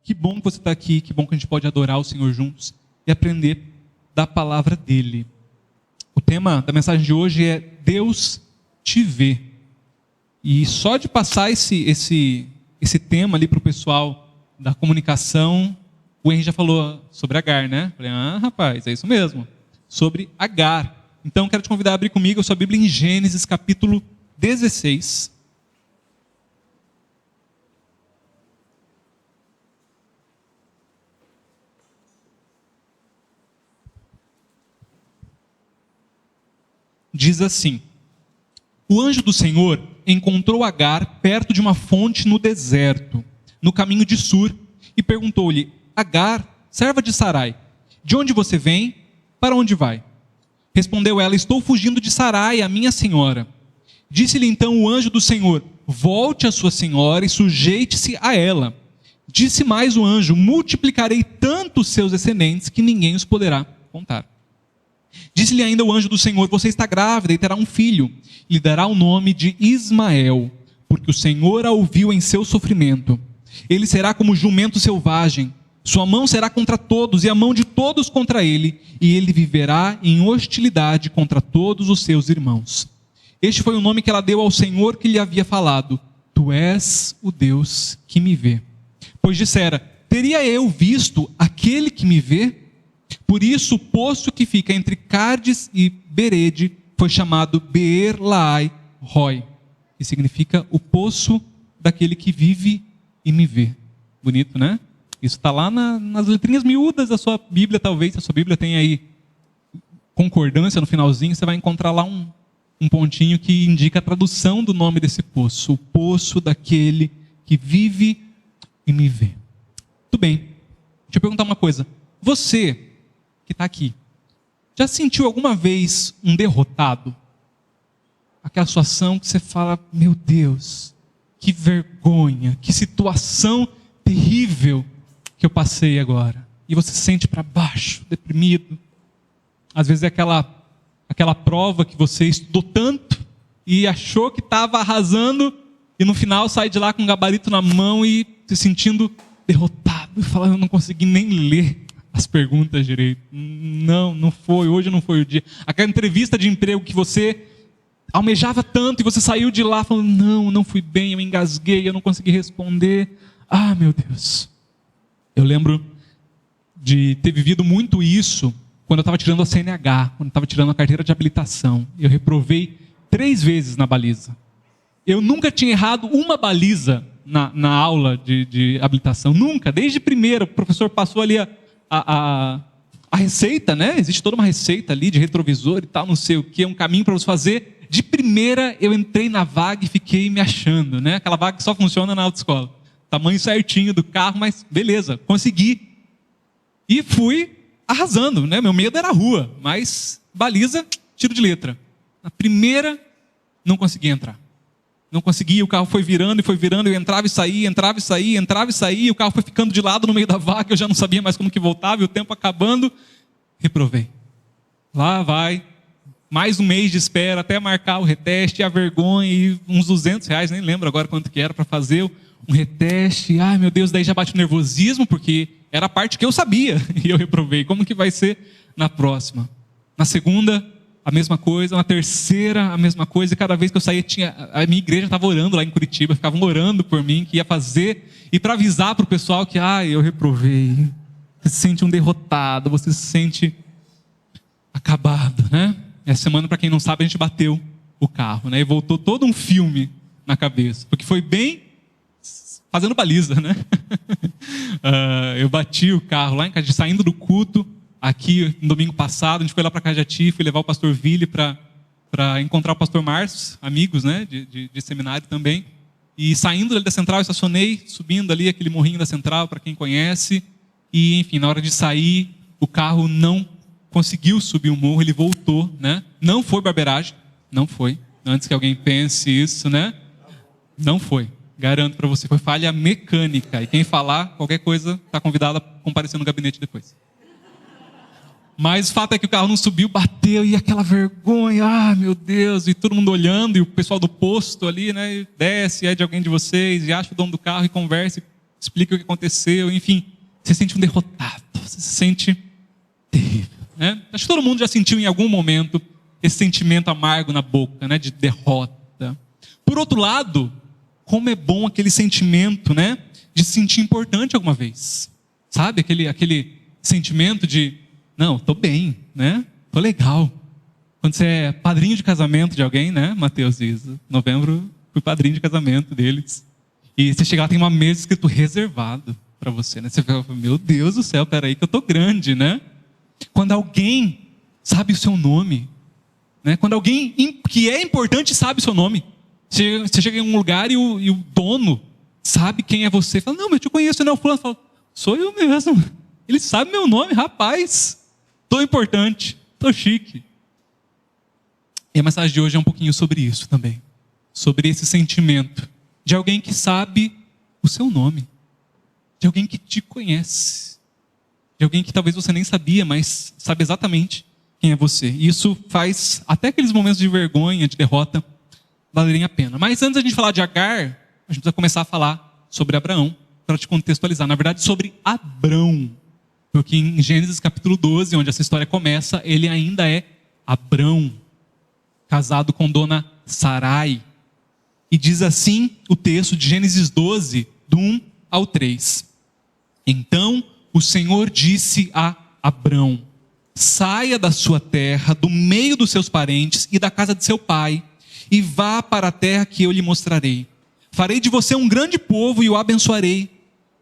Que bom que você está aqui, que bom que a gente pode adorar o Senhor juntos e aprender da palavra dele. O tema da mensagem de hoje é Deus te vê. E só de passar esse tema ali para o pessoal da comunicação, o Henry já falou sobre Agar, né? Falei, rapaz, é isso mesmo, sobre Agar. Então, quero te convidar a abrir comigo a sua Bíblia em Gênesis, capítulo 16. Diz assim: o anjo do Senhor encontrou Agar perto de uma fonte no deserto, no caminho de Sur, e perguntou-lhe: Agar, serva de Sarai, de onde você vem? Para onde vai? Respondeu ela: estou fugindo de Sarai, a minha senhora. Disse-lhe então o anjo do Senhor: volte a sua senhora e sujeite-se a ela. Disse mais o anjo: multiplicarei tanto os seus descendentes que ninguém os poderá contar. Disse-lhe ainda o anjo do Senhor: você está grávida e terá um filho, e lhe dará o nome de Ismael, porque o Senhor a ouviu em seu sofrimento. Ele será como jumento selvagem, sua mão será contra todos, e a mão de todos contra ele, e ele viverá em hostilidade contra todos os seus irmãos. Este foi o nome que ela deu ao Senhor que lhe havia falado: tu és o Deus que me vê. Pois dissera: teria eu visto aquele que me vê? Por isso o poço que fica entre Cádiz e Berede foi chamado Beer-Lahai-Roi, que significa o poço daquele que vive e me vê. Bonito, né? Isso está lá nas letrinhas miúdas da sua Bíblia, talvez. Se a sua Bíblia tem aí concordância no finalzinho, você vai encontrar lá um pontinho que indica a tradução do nome desse poço. O poço daquele que vive e me vê. Tudo bem. Deixa eu perguntar uma coisa. Você que está aqui, já sentiu alguma vez um derrotado? Aquela situação que você fala: meu Deus, que vergonha, que situação terrível que eu passei agora. E você se sente para baixo, deprimido. Às vezes é aquela prova que você estudou tanto e achou que estava arrasando, e no final sai de lá com um gabarito na mão e se sentindo derrotado. E fala: eu não consegui nem ler as perguntas direito. Não foi, hoje não foi o dia. Aquela entrevista de emprego que você almejava tanto e você saiu de lá falando: não fui bem, eu engasguei, eu não consegui responder. Ah, meu Deus. Eu lembro de ter vivido muito isso quando eu estava tirando a CNH, quando eu estava tirando a carteira de habilitação. Eu reprovei 3 vezes na baliza. Eu nunca tinha errado uma baliza na aula de habilitação. Nunca. Desde primeira, o professor passou ali a receita, né? Existe toda uma receita ali de retrovisor e tal, não sei o que, um caminho para você fazer. De primeira eu entrei na vaga e fiquei me achando, né? Aquela vaga que só funciona na autoescola. Tamanho certinho do carro, mas beleza, consegui. E fui arrasando, né? Meu medo era a rua, mas baliza, tiro de letra. Na primeira, não consegui entrar. Não conseguia, o carro foi virando, eu entrava e saía, e o carro foi ficando de lado no meio da vaga, eu já não sabia mais como que voltava, e o tempo acabando, reprovei. Lá vai, mais um mês de espera, até marcar o reteste, a vergonha, e uns R$200, nem lembro agora quanto que era para fazer um reteste. Ai meu Deus, daí já bate o nervosismo, porque era a parte que eu sabia, e eu reprovei. Como que vai ser na próxima? Na segunda, a mesma coisa, na terceira, a mesma coisa, e cada vez que eu saía, a minha igreja estava orando lá em Curitiba, ficavam orando por mim, que ia fazer, e para avisar para o pessoal que, eu reprovei. Você se sente um derrotado, você se sente acabado, né? Essa semana, para quem não sabe, a gente bateu o carro, né? E voltou todo um filme na cabeça, porque foi bem fazendo baliza, né? Eu bati o carro lá em casa, saindo do culto, aqui no domingo passado. A gente foi lá para Cajati, fui levar o pastor Vili para encontrar o pastor Márcio, amigos, né, de seminário também. E saindo ali da central, eu estacionei, subindo ali aquele morrinho da central, para quem conhece. E, enfim, na hora de sair, o carro não conseguiu subir o morro, ele voltou, né? Não foi barbeiragem, não foi. Antes que alguém pense isso, né? Não foi. Garanto para você, foi falha mecânica. E quem falar qualquer coisa está convidado a comparecer no gabinete depois. Mas o fato é que o carro não subiu, bateu, e aquela vergonha, meu Deus, e todo mundo olhando, e o pessoal do posto ali, né, desce, é de alguém de vocês, e acha o dono do carro e conversa, e explica o que aconteceu, enfim, você se sente um derrotado, você se sente terrível, né? Acho que todo mundo já sentiu em algum momento esse sentimento amargo na boca, né, de derrota. Por outro lado, como é bom aquele sentimento, né, de se sentir importante alguma vez. Sabe, aquele sentimento de, não, tô bem, né, tô legal. Quando você é padrinho de casamento de alguém, né, Mateus e Isa, novembro fui padrinho de casamento deles. E você chega lá, tem uma mesa escrito reservado para você, né? Você fala, meu Deus do céu, peraí que eu tô grande, né? Quando alguém sabe o seu nome, né? Quando alguém que é importante sabe o seu nome. Você chega em um lugar e o dono sabe quem é você. Fala, não, mas eu te conheço, não é o fulano. Fala, sou eu mesmo. Ele sabe meu nome, rapaz. Tô importante, tô chique. E a mensagem de hoje é um pouquinho sobre isso também. Sobre esse sentimento de alguém que sabe o seu nome. De alguém que te conhece. De alguém que talvez você nem sabia, mas sabe exatamente quem é você. E isso faz até aqueles momentos de vergonha, de derrota, valerem a pena. Mas antes da gente falar de Agar, a gente precisa começar a falar sobre Abraão, para te contextualizar. Na verdade, sobre Abrão. Porque em Gênesis capítulo 12, onde essa história começa, ele ainda é Abrão, casado com dona Sarai. E diz assim o texto de Gênesis 12, do 1 ao 3. Então o Senhor disse a Abrão: saia da sua terra, do meio dos seus parentes e da casa de seu pai, e vá para a terra que eu lhe mostrarei. Farei de você um grande povo e o abençoarei.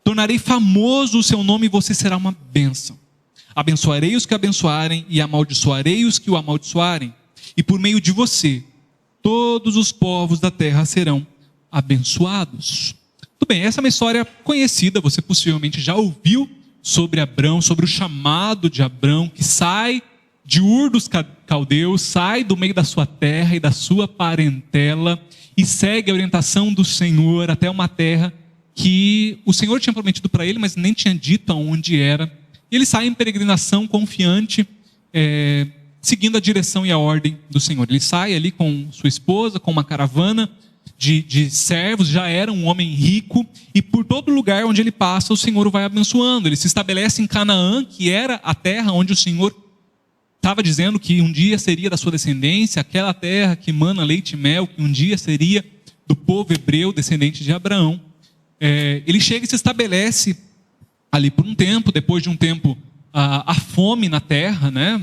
Tornarei famoso o seu nome e você será uma bênção. Abençoarei os que abençoarem e amaldiçoarei os que o amaldiçoarem. E por meio de você, todos os povos da terra serão abençoados. Tudo bem, essa é uma história conhecida, você possivelmente já ouviu sobre Abrão, sobre o chamado de Abrão, que sai de Ur dos Caldeus, sai do meio da sua terra e da sua parentela e segue a orientação do Senhor até uma terra que o Senhor tinha prometido para ele, mas nem tinha dito aonde era. E ele sai em peregrinação confiante, seguindo a direção e a ordem do Senhor. Ele sai ali com sua esposa, com uma caravana de servos, já era um homem rico, e por todo lugar onde ele passa, o Senhor o vai abençoando. Ele se estabelece em Canaã, que era a terra onde o Senhor estava dizendo que um dia seria da sua descendência, aquela terra que mana leite e mel, que um dia seria do povo hebreu, descendente de Abraão. Ele chega e se estabelece ali por um tempo. Depois de um tempo, a fome na terra, né?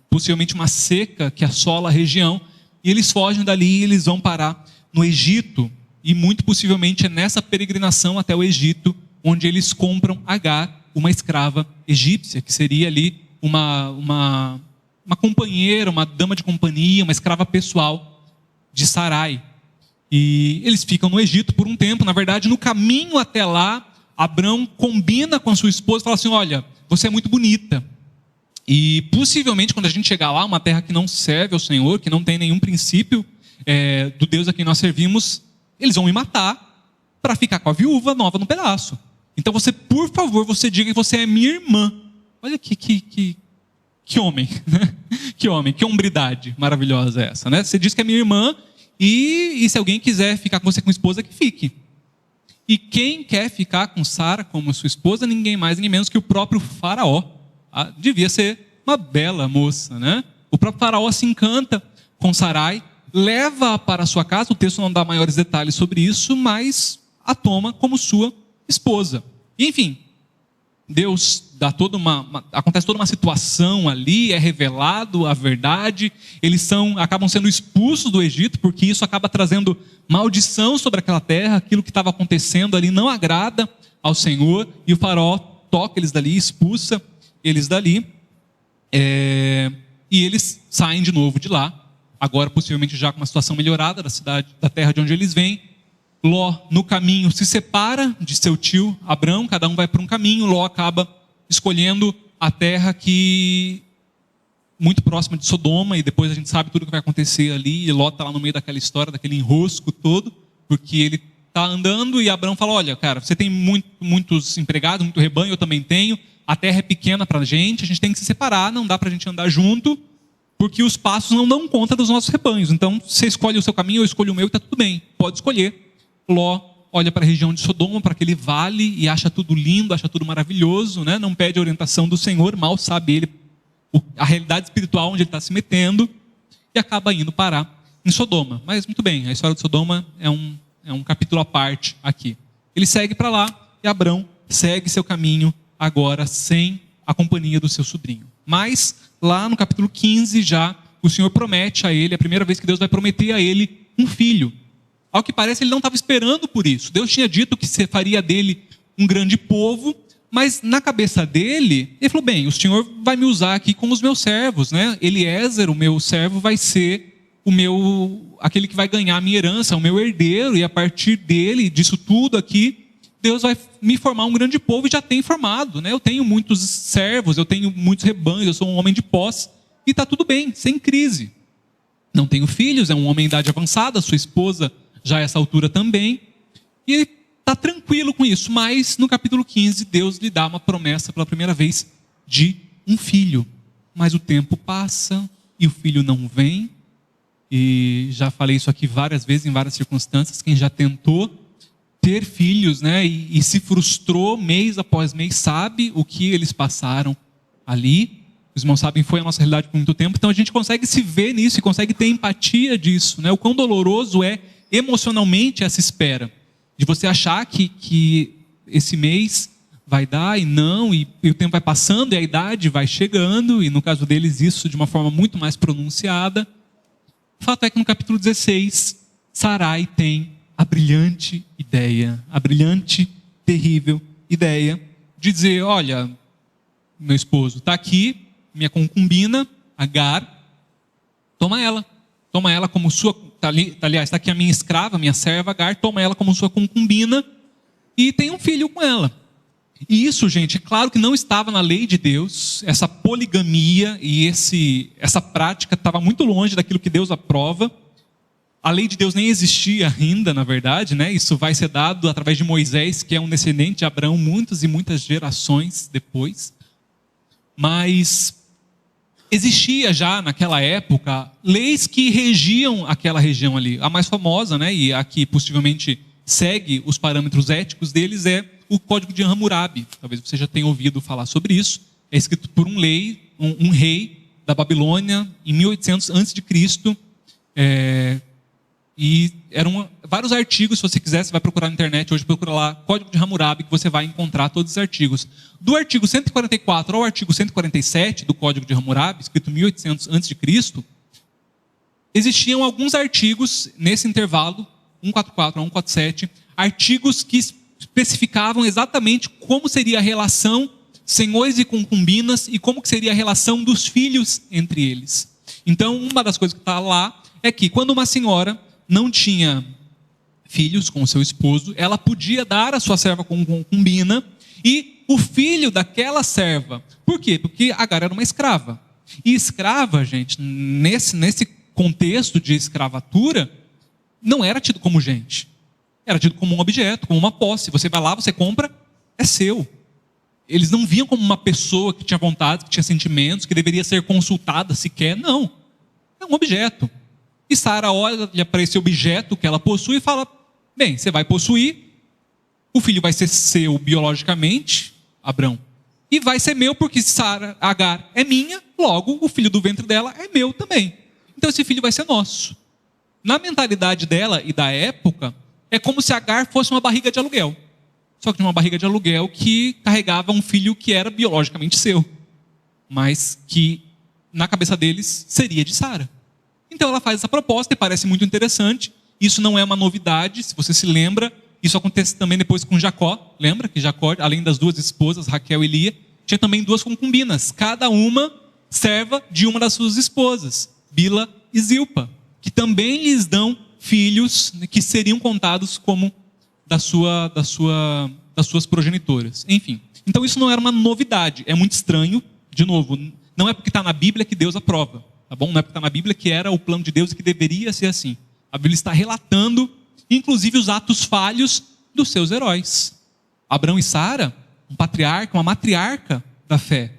Possivelmente uma seca que assola a região, e eles fogem dali e eles vão parar no Egito, e muito possivelmente é nessa peregrinação até o Egito, onde eles compram Agar, uma escrava egípcia, que seria ali uma companheira, uma dama de companhia, uma escrava pessoal de Sarai. E eles ficam no Egito por um tempo. Na verdade, no caminho até lá, Abrão combina com a sua esposa e fala assim: olha, você é muito bonita, e possivelmente quando a gente chegar lá, uma terra que não serve ao Senhor, que não tem nenhum princípio do Deus a quem nós servimos, eles vão me matar para ficar com a viúva nova no pedaço. Então você, por favor, você diga que você é minha irmã. Olha que homem, né? Que homem, que hombridade maravilhosa é essa, né? Você diz que é minha irmã, e se alguém quiser ficar com você como esposa, que fique. E quem quer ficar com Sara como sua esposa, ninguém mais, ninguém menos que o próprio faraó. Devia ser uma bela moça, né? O próprio faraó se encanta com Sarai, leva-a para a sua casa. O texto não dá maiores detalhes sobre isso, mas a toma como sua esposa. E, enfim, Deus dá acontece toda uma situação ali, é revelado a verdade, eles acabam sendo expulsos do Egito, porque isso acaba trazendo maldição sobre aquela terra. Aquilo que estava acontecendo ali não agrada ao Senhor, e o faraó toca eles dali, expulsa eles dali, e eles saem de novo de lá, agora possivelmente já com uma situação melhorada da cidade, da terra de onde eles vêm. Ló, no caminho, se separa de seu tio Abrão, cada um vai para um caminho. Ló acaba escolhendo a terra que muito próxima de Sodoma, e depois a gente sabe tudo o que vai acontecer ali, e Ló está lá no meio daquela história, daquele enrosco todo, porque ele está andando e Abrão fala: olha, cara, você tem muitos empregados, muito rebanho, eu também tenho, a terra é pequena para a gente tem que se separar, não dá para a gente andar junto, porque os pastos não dão conta dos nossos rebanhos. Então você escolhe o seu caminho, eu escolho o meu, e está tudo bem, pode escolher. Ló, olha para a região de Sodoma, para aquele vale, e acha tudo lindo, acha tudo maravilhoso, né? Não pede a orientação do Senhor, mal sabe ele a realidade espiritual onde ele está se metendo, e acaba indo parar em Sodoma. Mas muito bem, a história de Sodoma é um capítulo à parte aqui. Ele segue para lá, e Abrão segue seu caminho agora sem a companhia do seu sobrinho. Mas lá no capítulo 15 já, o Senhor promete a ele, a primeira vez que Deus vai prometer a ele um filho. Ao que parece, ele não estava esperando por isso. Deus tinha dito que se faria dele um grande povo, mas na cabeça dele, ele falou, bem, o Senhor vai me usar aqui como os meus servos, né? Eliezer, o meu servo, vai ser aquele que vai ganhar a minha herança, o meu herdeiro, e a partir dele, disso tudo aqui, Deus vai me formar um grande povo, e já tem formado, né? Eu tenho muitos servos, eu tenho muitos rebanhos, eu sou um homem de posse, e está tudo bem, sem crise. Não tenho filhos, é um homem em idade avançada, sua esposa já a essa altura também, e ele está tranquilo com isso, mas no capítulo 15, Deus lhe dá uma promessa pela primeira vez de um filho. Mas o tempo passa e o filho não vem, e já falei isso aqui várias vezes, em várias circunstâncias, quem já tentou ter filhos, né, e se frustrou mês após mês, sabe o que eles passaram ali. Os irmãos sabem, foi a nossa realidade por muito tempo, então a gente consegue se ver nisso e consegue ter empatia disso, né? O quão doloroso é emocionalmente essa espera, de você achar que esse mês vai dar e não, e o tempo vai passando e a idade vai chegando, e no caso deles isso de uma forma muito mais pronunciada. O fato é que no capítulo 16, Sarai tem a brilhante ideia, a brilhante, terrível ideia de dizer, olha, meu esposo está aqui, minha concubina, Agar, toma ela como sua, aliás, está aqui a minha escrava, minha serva Agar, toma ela como sua concubina e tem um filho com ela. E isso, gente, é claro que não estava na lei de Deus, essa poligamia e essa prática estava muito longe daquilo que Deus aprova. A lei de Deus nem existia ainda, na verdade, né? Isso vai ser dado através de Moisés, que é um descendente de Abraão, muitas e muitas gerações depois. Mas existia já naquela época leis que regiam aquela região ali. A mais famosa, né, e a que possivelmente segue os parâmetros éticos deles é o Código de Hammurabi. Talvez você já tenha ouvido falar sobre isso. É escrito por um rei da Babilônia em 1800 a.C. E eram vários artigos, se você quiser, você vai procurar na internet hoje, procura lá Código de Hammurabi, que você vai encontrar todos os artigos. Do artigo 144 ao artigo 147 do Código de Hammurabi, escrito em 1800 a.C., existiam alguns artigos nesse intervalo, 144 a 147, artigos que especificavam exatamente como seria a relação senhores e concubinas e como que seria a relação dos filhos entre eles. Então, uma das coisas que está lá é que quando uma senhora não tinha filhos com o seu esposo, ela podia dar a sua serva como concubina e o filho daquela serva. Por quê? Porque Agar era uma escrava. E escrava, gente, nesse contexto de escravatura, não era tido como gente. Era tido como um objeto, como uma posse. Você vai lá, você compra, é seu. Eles não viam como uma pessoa que tinha vontade, que tinha sentimentos, que deveria ser consultada sequer. Não. É um objeto. E Sara olha para esse objeto que ela possui e fala, bem, você vai possuir, o filho vai ser seu biologicamente, Abrão, e vai ser meu porque Agar é minha, logo o filho do ventre dela é meu também. Então esse filho vai ser nosso. Na mentalidade dela e da época, é como se Agar fosse uma barriga de aluguel. Só que uma barriga de aluguel que carregava um filho que era biologicamente seu, mas que na cabeça deles seria de Sara. Então ela faz essa proposta e parece muito interessante. Isso não é uma novidade, se você se lembra. Isso acontece também depois com Jacó. Lembra que Jacó, além das duas esposas, Raquel e Lia, tinha também duas concubinas. Cada uma serva de uma das suas esposas, Bila e Zilpa, que também lhes dão filhos que seriam contados como das suas progenitoras. Enfim, então isso não era uma novidade. É muito estranho, de novo, não é porque está na Bíblia que Deus aprova. Tá bom? Não é porque está na Bíblia que era o plano de Deus e que deveria ser assim. A Bíblia está relatando, inclusive, os atos falhos dos seus heróis. Abrão e Sara, um patriarca, uma matriarca da fé.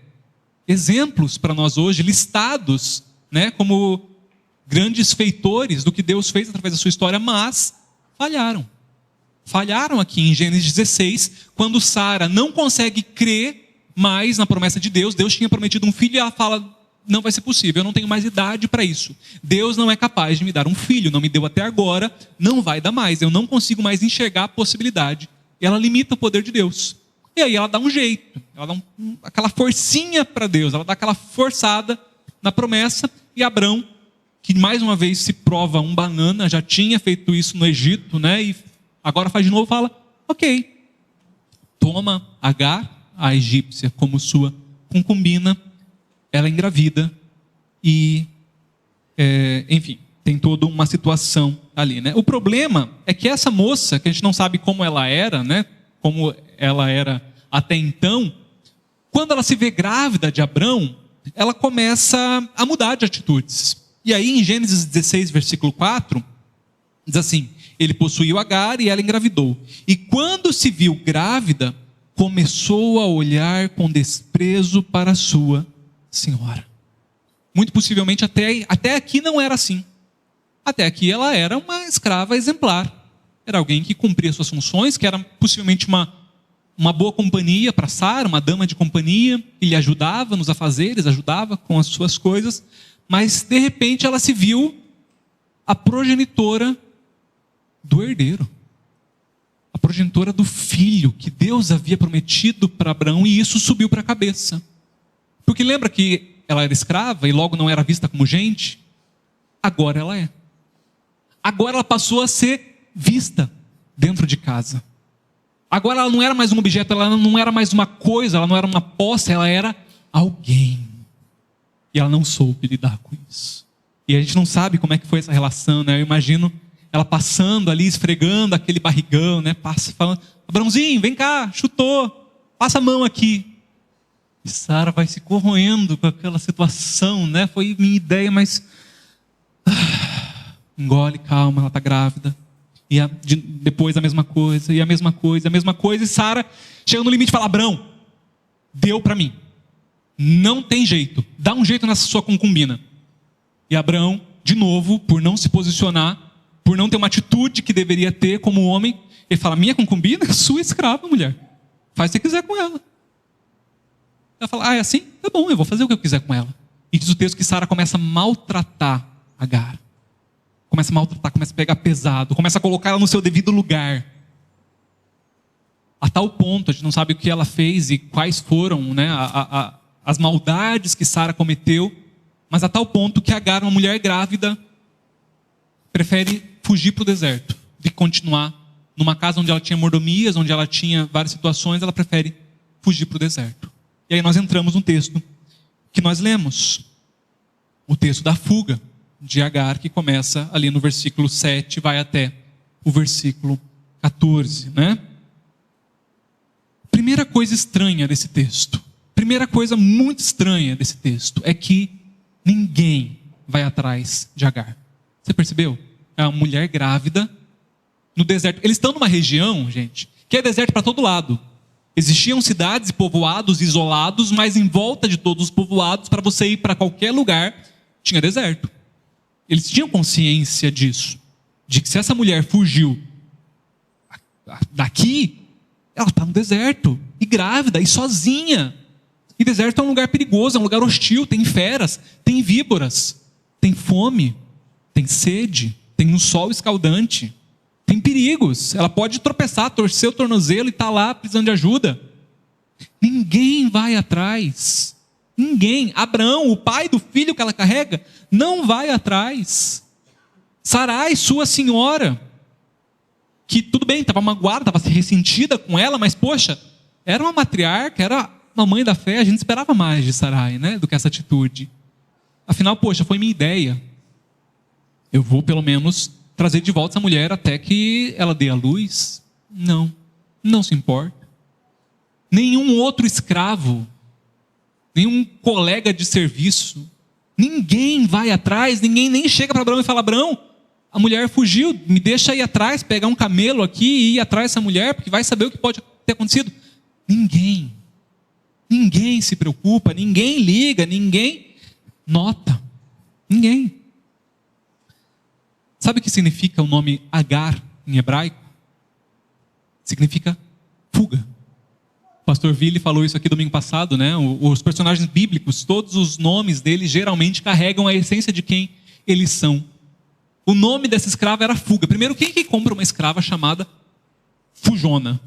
Exemplos para nós hoje, listados, né, como grandes feitores do que Deus fez através da sua história, mas falharam. falharam aqui em Gênesis 16, quando Sara não consegue crer mais na promessa de Deus. Deus tinha prometido um filho e ela fala: não vai ser possível, eu não tenho mais idade para isso. Deus não é capaz de me dar um filho, não me deu até agora, não vai dar mais, eu não consigo mais enxergar a possibilidade. E ela limita o poder de Deus. E aí ela dá um jeito, ela dá aquela forcinha para Deus, ela dá aquela forçada na promessa. E Abrão, que mais uma vez se prova um banana, já tinha feito isso no Egito, né? E agora faz de novo, fala: ok, toma Agar, a egípcia, como sua concubina. Ela engravida e, enfim, tem toda uma situação ali, né? O problema é que essa moça, que a gente não sabe como ela era, né? Como ela era até então, quando ela se vê grávida de Abrão, ela começa a mudar de atitudes. E aí em Gênesis 16, versículo 4, diz assim: ele possuiu Agar e ela engravidou. E quando se viu grávida, começou a olhar com desprezo para a sua senhora. Muito possivelmente até aqui não era assim. Até aqui ela era uma escrava exemplar. Era alguém que cumpria suas funções, que era possivelmente uma boa companhia para Sara, uma dama de companhia, que lhe ajudava nos afazeres, ajudava com as suas coisas. Mas de repente ela se viu a progenitora do herdeiro. A progenitora do filho que Deus havia prometido para Abraão, e isso subiu para a cabeça. Porque lembra que ela era escrava e logo não era vista como gente? Agora ela é. Agora ela passou a ser vista dentro de casa. Agora ela não era mais um objeto, ela não era mais uma coisa, ela não era uma posse, ela era alguém. E ela não soube lidar com isso. E a gente não sabe como é que foi essa relação, né? Eu imagino ela passando ali, esfregando aquele barrigão, né? Passa, falando: Abrãozinho, vem cá, chutou, passa a mão aqui. E Sara vai se corroendo com aquela situação, né? Foi minha ideia, mas engole, calma, ela está grávida. E depois a mesma coisa, e a mesma coisa, a mesma coisa. E Sara chega no limite e fala: Abrão, deu para mim. Não tem jeito, dá um jeito nessa sua concubina. E Abrão, de novo, por não se posicionar, por não ter uma atitude que deveria ter como homem, ele fala: minha concubina é sua escrava, mulher. Faz o que você quiser com ela. Ela fala: é assim? Tá bom, eu vou fazer o que eu quiser com ela. E diz o texto que Sara começa a maltratar Agar. Começa a maltratar, começa a pegar pesado, começa a colocar ela no seu devido lugar. A tal ponto, a gente não sabe o que ela fez e quais foram, né, as maldades que Sara cometeu, mas a tal ponto que Agar, uma mulher grávida, prefere fugir para o deserto, de continuar numa casa onde ela tinha mordomias, onde ela tinha várias situações, ela prefere fugir para o deserto. E aí nós entramos no texto que nós lemos, o texto da fuga de Agar, que começa ali no versículo 7, vai até o versículo 14, né? Primeira coisa estranha desse texto, primeira coisa muito estranha desse texto, é que ninguém vai atrás de Agar. Você percebeu? É uma mulher grávida no deserto. Eles estão numa região, gente, que é deserto para todo lado. Existiam cidades e povoados isolados, mas em volta de todos os povoados, para você ir para qualquer lugar, tinha deserto. Eles tinham consciência disso, de que se essa mulher fugiu daqui, ela está no deserto, e grávida, e sozinha. E deserto é um lugar perigoso, é um lugar hostil, tem feras, tem víboras, tem fome, tem sede, tem um sol escaldante, tem perigos. Ela pode tropeçar, torcer o tornozelo e está lá precisando de ajuda. Ninguém vai atrás. Ninguém. Abraão, o pai do filho que ela carrega, não vai atrás. Sarai, sua senhora, que tudo bem, estava magoada, estava ressentida com ela, mas poxa, era uma matriarca, era uma mãe da fé, a gente esperava mais de Sarai, né, do que essa atitude. Afinal, poxa, foi minha ideia. Eu vou pelo menos trazer de volta essa mulher até que ela dê a luz. Não, não se importa. Nenhum outro escravo, nenhum colega de serviço, ninguém vai atrás, ninguém nem chega para Abraão e fala: Abraão, a mulher fugiu, me deixa ir atrás, pegar um camelo aqui e ir atrás dessa mulher, porque vai saber o que pode ter acontecido. Ninguém se preocupa, ninguém liga, ninguém nota, ninguém. Sabe o que significa o nome Agar em hebraico? significa fuga. O pastor Ville falou isso aqui domingo passado, né? Os personagens bíblicos, todos os nomes deles geralmente carregam a essência de quem eles são. O nome dessa escrava era Fuga. Primeiro, quem que compra uma escrava chamada Fujona?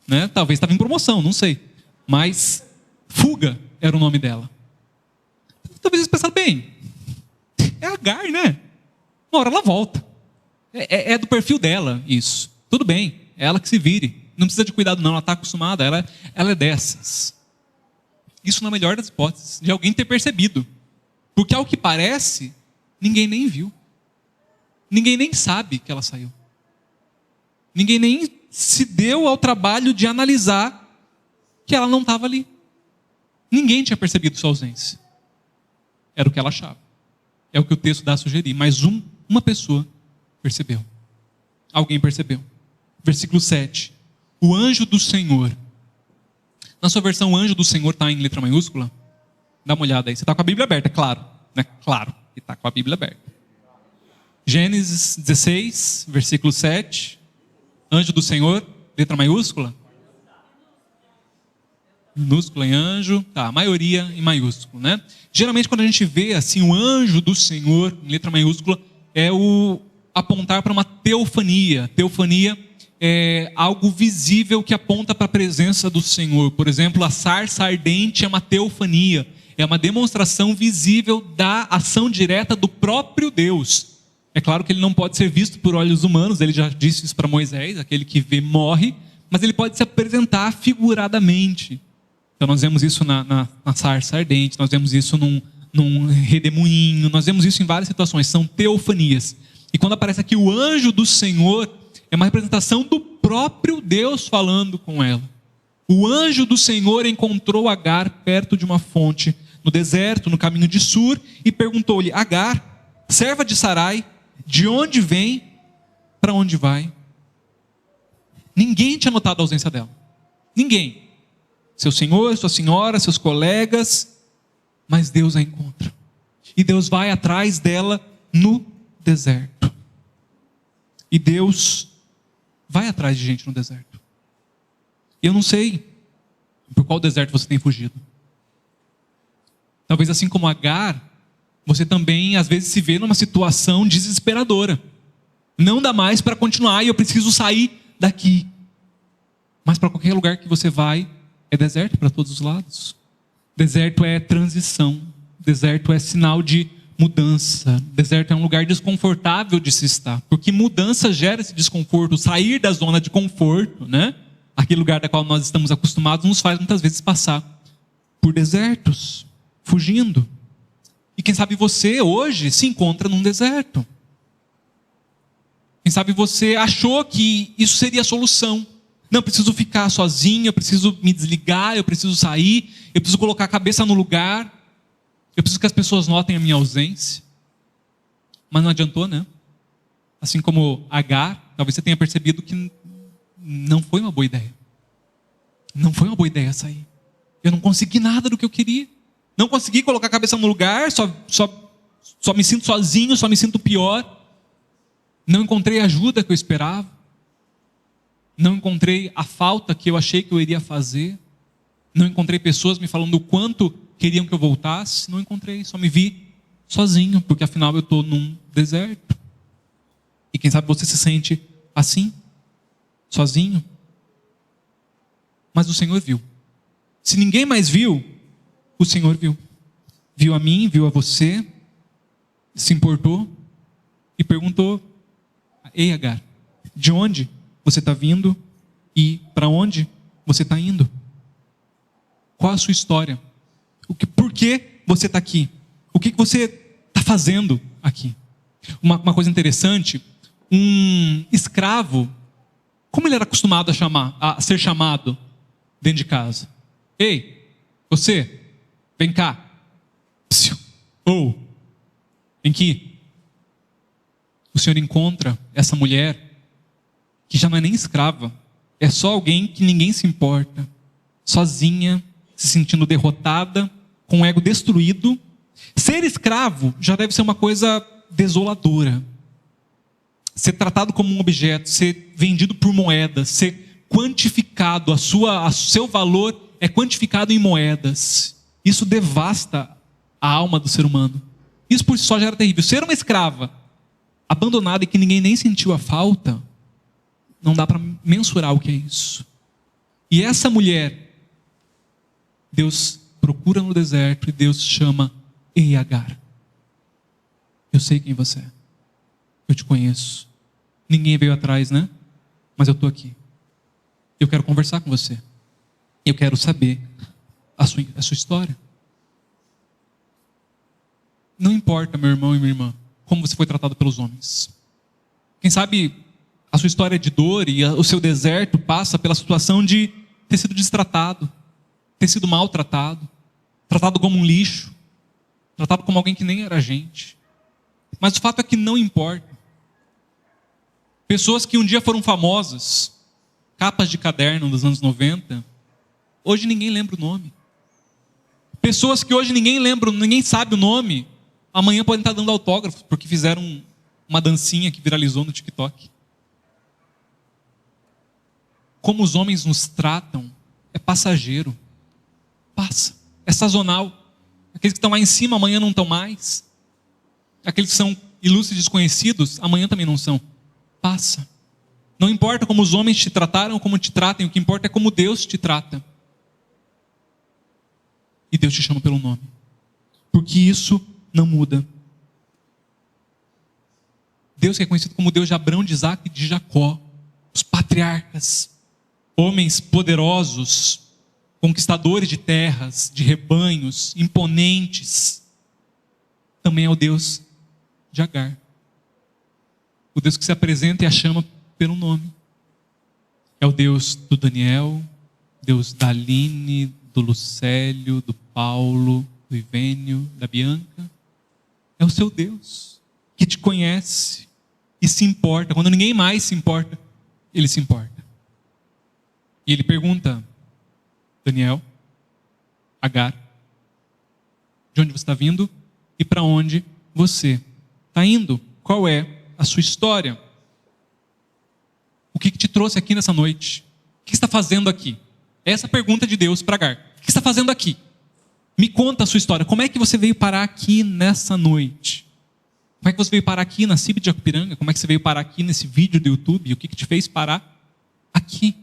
Né? Talvez estava em promoção, não sei. Mas Fuga era o nome dela. Talvez eles pensaram, bem, é Agar, né? Uma hora ela volta. É do perfil dela isso. Tudo bem, é ela que se vire. Não precisa de cuidado não, ela está acostumada, ela é dessas. Isso na melhor das hipóteses, de alguém ter percebido. Porque ao que parece, ninguém nem viu. Ninguém nem sabe que ela saiu. Ninguém nem se deu ao trabalho de analisar que ela não estava ali. Ninguém tinha percebido sua ausência. Era o que ela achava. É o que o texto dá a sugerir. Mas uma pessoa percebeu. Alguém percebeu. Versículo 7. O anjo do Senhor. Na sua versão, o anjo do Senhor está em letra maiúscula? Dá uma olhada aí. Você está com a Bíblia aberta, é claro. Né? Claro que está com a Bíblia aberta. Gênesis 16, versículo 7. Anjo do Senhor, letra maiúscula? Minúscula em anjo. Tá, a maioria em maiúsculo, né? Geralmente quando a gente vê assim o anjo do Senhor, em letra maiúscula, é o apontar para uma teofania. Teofania é algo visível que aponta para a presença do Senhor. Por exemplo, a sarça ardente é uma teofania. É uma demonstração visível da ação direta do próprio Deus. É claro que ele não pode ser visto por olhos humanos, ele já disse isso para Moisés, aquele que vê morre, mas ele pode se apresentar figuradamente. Então nós vemos isso na sarça ardente, nós vemos isso num redemoinho, nós vemos isso em várias situações, são teofanias. E quando aparece aqui o anjo do Senhor, é uma representação do próprio Deus falando com ela. O anjo do Senhor encontrou Agar perto de uma fonte, no deserto, no caminho de Sur, e perguntou-lhe: Agar, serva de Sarai, de onde vem, para onde vai? Ninguém tinha notado a ausência dela. Ninguém. Seu senhor, sua senhora, seus colegas, mas Deus a encontra. E Deus vai atrás dela no deserto. E Deus vai atrás de gente no deserto. Eu não sei por qual deserto você tem fugido. Talvez assim como Agar, você também às vezes se vê numa situação desesperadora. Não dá mais para continuar e eu preciso sair daqui. Mas para qualquer lugar que você vai, é deserto para todos os lados. Deserto é transição. Deserto é sinal de mudança. Deserto é um lugar desconfortável de se estar. Porque mudança gera esse desconforto. Sair da zona de conforto, né? Aquele lugar da qual nós estamos acostumados, nos faz muitas vezes passar por desertos, fugindo. E quem sabe você hoje se encontra num deserto. Quem sabe você achou que isso seria a solução. Não, eu preciso ficar sozinho, eu preciso me desligar, eu preciso sair, eu preciso colocar a cabeça no lugar, eu preciso que as pessoas notem a minha ausência. Mas não adiantou, né? Assim como Agar, talvez você tenha percebido que não foi uma boa ideia. Não foi uma boa ideia sair. Eu não consegui nada do que eu queria. Não consegui colocar a cabeça no lugar, só me sinto sozinho, só me sinto pior. Não encontrei a ajuda que eu esperava. Não encontrei a falta que eu achei que eu iria fazer. Não encontrei pessoas me falando o quanto queriam que eu voltasse. Não encontrei, só me vi sozinho, porque afinal eu estou num deserto. E quem sabe você se sente assim, sozinho. Mas o Senhor viu. Se ninguém mais viu, o Senhor viu. Viu a mim, viu a você, se importou e perguntou: Ei, Agar, de onde você está vindo e para onde você está indo? Qual a sua história? Por que você está aqui? O que você está fazendo aqui? Uma coisa interessante, um escravo, como ele era acostumado a ser chamado dentro de casa? Ei, você, vem cá. Ou, vem aqui. O Senhor encontra essa mulher que já não é nem escrava, é só alguém que ninguém se importa, sozinha, se sentindo derrotada, com o ego destruído. Ser escravo já deve ser uma coisa desoladora. Ser tratado como um objeto, ser vendido por moedas, ser quantificado, seu valor é quantificado em moedas. Isso devasta a alma do ser humano. Isso por si só já era terrível. Ser uma escrava abandonada e que ninguém nem sentiu a falta, não dá para mensurar o que é isso. E essa mulher, Deus procura no deserto e Deus chama: Ei, Agar, eu sei quem você é, eu te conheço. Ninguém veio atrás, né? Mas eu estou aqui. Eu quero conversar com você. Eu quero saber a sua história. Não importa, meu irmão e minha irmã, como você foi tratado pelos homens. Quem sabe a sua história de dor e o seu deserto passa pela situação de ter sido destratado, ter sido maltratado, tratado como um lixo, tratado como alguém que nem era gente. Mas o fato é que não importa. Pessoas que um dia foram famosas, capas de caderno dos anos 90, hoje ninguém lembra o nome. Pessoas que hoje ninguém sabe o nome, amanhã podem estar dando autógrafos, porque fizeram uma dancinha que viralizou no TikTok. Como os homens nos tratam é passageiro. Passa. É sazonal. Aqueles que estão lá em cima, amanhã não estão mais. Aqueles que são ilustres desconhecidos, amanhã também não são. Passa. Não importa como os homens te trataram ou como te tratem, o que importa é como Deus te trata. E Deus te chama pelo nome. Porque isso não muda. Deus que é conhecido como Deus de Abraão, de Isaac e de Jacó. Os patriarcas. Homens poderosos, conquistadores de terras, de rebanhos, imponentes. Também é o Deus de Agar. O Deus que se apresenta e a chama pelo nome. É o Deus do Daniel, Deus da Aline, do Lucélio, do Paulo, do Ivênio, da Bianca. É o seu Deus, que te conhece e se importa. Quando ninguém mais se importa, Ele se importa. E Ele pergunta: Daniel, Agar, de onde você está vindo e para onde você está indo? Qual é a sua história? O que te trouxe aqui nessa noite? O que está fazendo aqui? Essa é a pergunta de Deus para Agar. O que está fazendo aqui? Me conta a sua história. Como é que você veio parar aqui nessa noite? Como é que você veio parar aqui na CIB de Jacupiranga? Como é que você veio parar aqui nesse vídeo do YouTube? O que te fez parar aqui?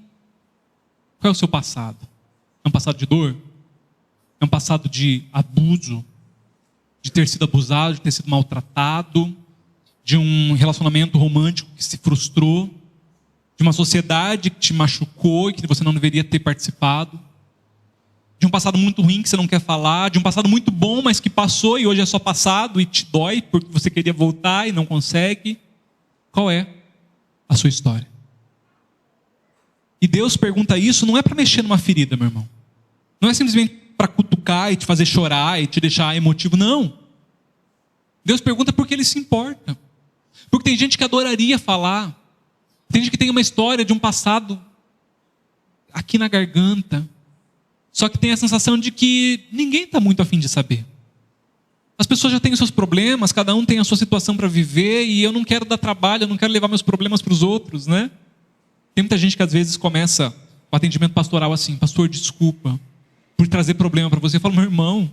Qual é o seu passado? É um passado de dor? É um passado de abuso? De ter sido abusado, de ter sido maltratado? De um relacionamento romântico que se frustrou? De uma sociedade que te machucou e que você não deveria ter participado? De um passado muito ruim que você não quer falar? De um passado muito bom, mas que passou e hoje é só passado e te dói porque você queria voltar e não consegue? Qual é a sua história? E Deus pergunta isso não é para mexer numa ferida, meu irmão. Não é simplesmente para cutucar e te fazer chorar e te deixar emotivo, não. Deus pergunta porque Ele se importa. Porque tem gente que adoraria falar. Tem gente que tem uma história de um passado aqui na garganta. Só que tem a sensação de que ninguém está muito afim de saber. As pessoas já têm os seus problemas, cada um tem a sua situação para viver, e eu não quero dar trabalho, eu não quero levar meus problemas para os outros, né? Tem muita gente que às vezes começa o atendimento pastoral assim: pastor, desculpa por trazer problema para você. Eu falo: meu irmão,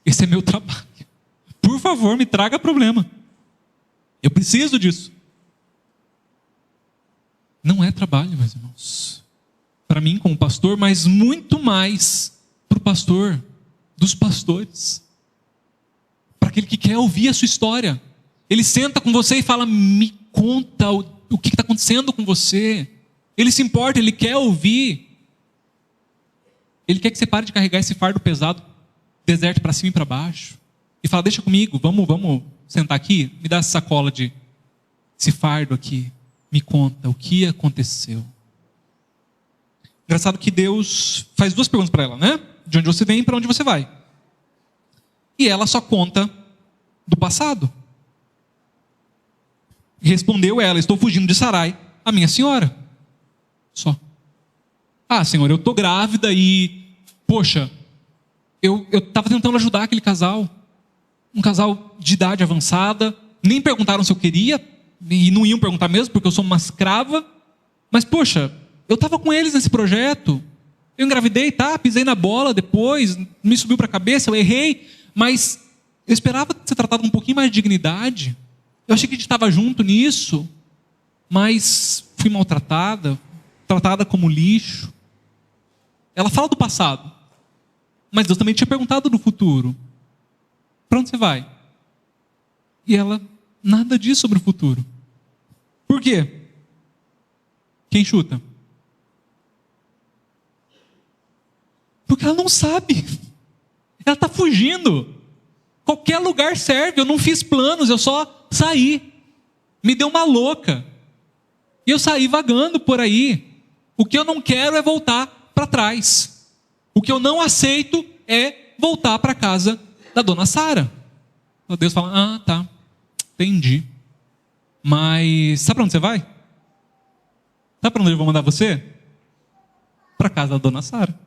esse é meu trabalho. Por favor, me traga problema. Eu preciso disso. Não é trabalho, meus irmãos. Para mim como pastor, mas muito mais para o pastor dos pastores. Para aquele que quer ouvir a sua história. Ele senta com você e fala: me conta o que está acontecendo com você. Ele se importa, ele quer ouvir. Ele quer que você pare de carregar esse fardo pesado, deserto para cima e para baixo. E fala: deixa comigo, vamos sentar aqui, me dá essa sacola de esse fardo aqui. Me conta o que aconteceu. Engraçado que Deus faz duas perguntas para ela, né? De onde você vem e para onde você vai. E ela só conta do passado. Respondeu ela: estou fugindo de Sarai, a minha senhora. Só. Ah, Senhor, eu estou grávida e, poxa, eu estava tentando ajudar aquele casal. Um casal de idade avançada. Nem perguntaram se eu queria, e não iam perguntar mesmo, porque eu sou uma escrava. Mas, poxa, Eu estava com eles nesse projeto. Eu engravidei, tá? Pisei na bola depois, me subiu para a cabeça, eu errei, mas eu esperava ser tratado com um pouquinho mais de dignidade. Eu achei que a gente estava junto nisso, mas fui maltratada, tratada como lixo. Ela fala do passado, mas Deus também tinha perguntado do futuro. Para onde você vai? E ela, nada disso sobre o futuro. Por quê? Quem chuta? Porque ela não sabe. Ela está fugindo. Qualquer lugar serve. Eu não fiz planos, eu só saí. Me deu uma louca. E eu saí vagando por aí. O que eu não quero é voltar para trás. O que eu não aceito é voltar para a casa da dona Sara. Deus fala, tá, entendi. Mas sabe para onde você vai? Sabe para onde eu vou mandar você? Para a casa da dona Sara.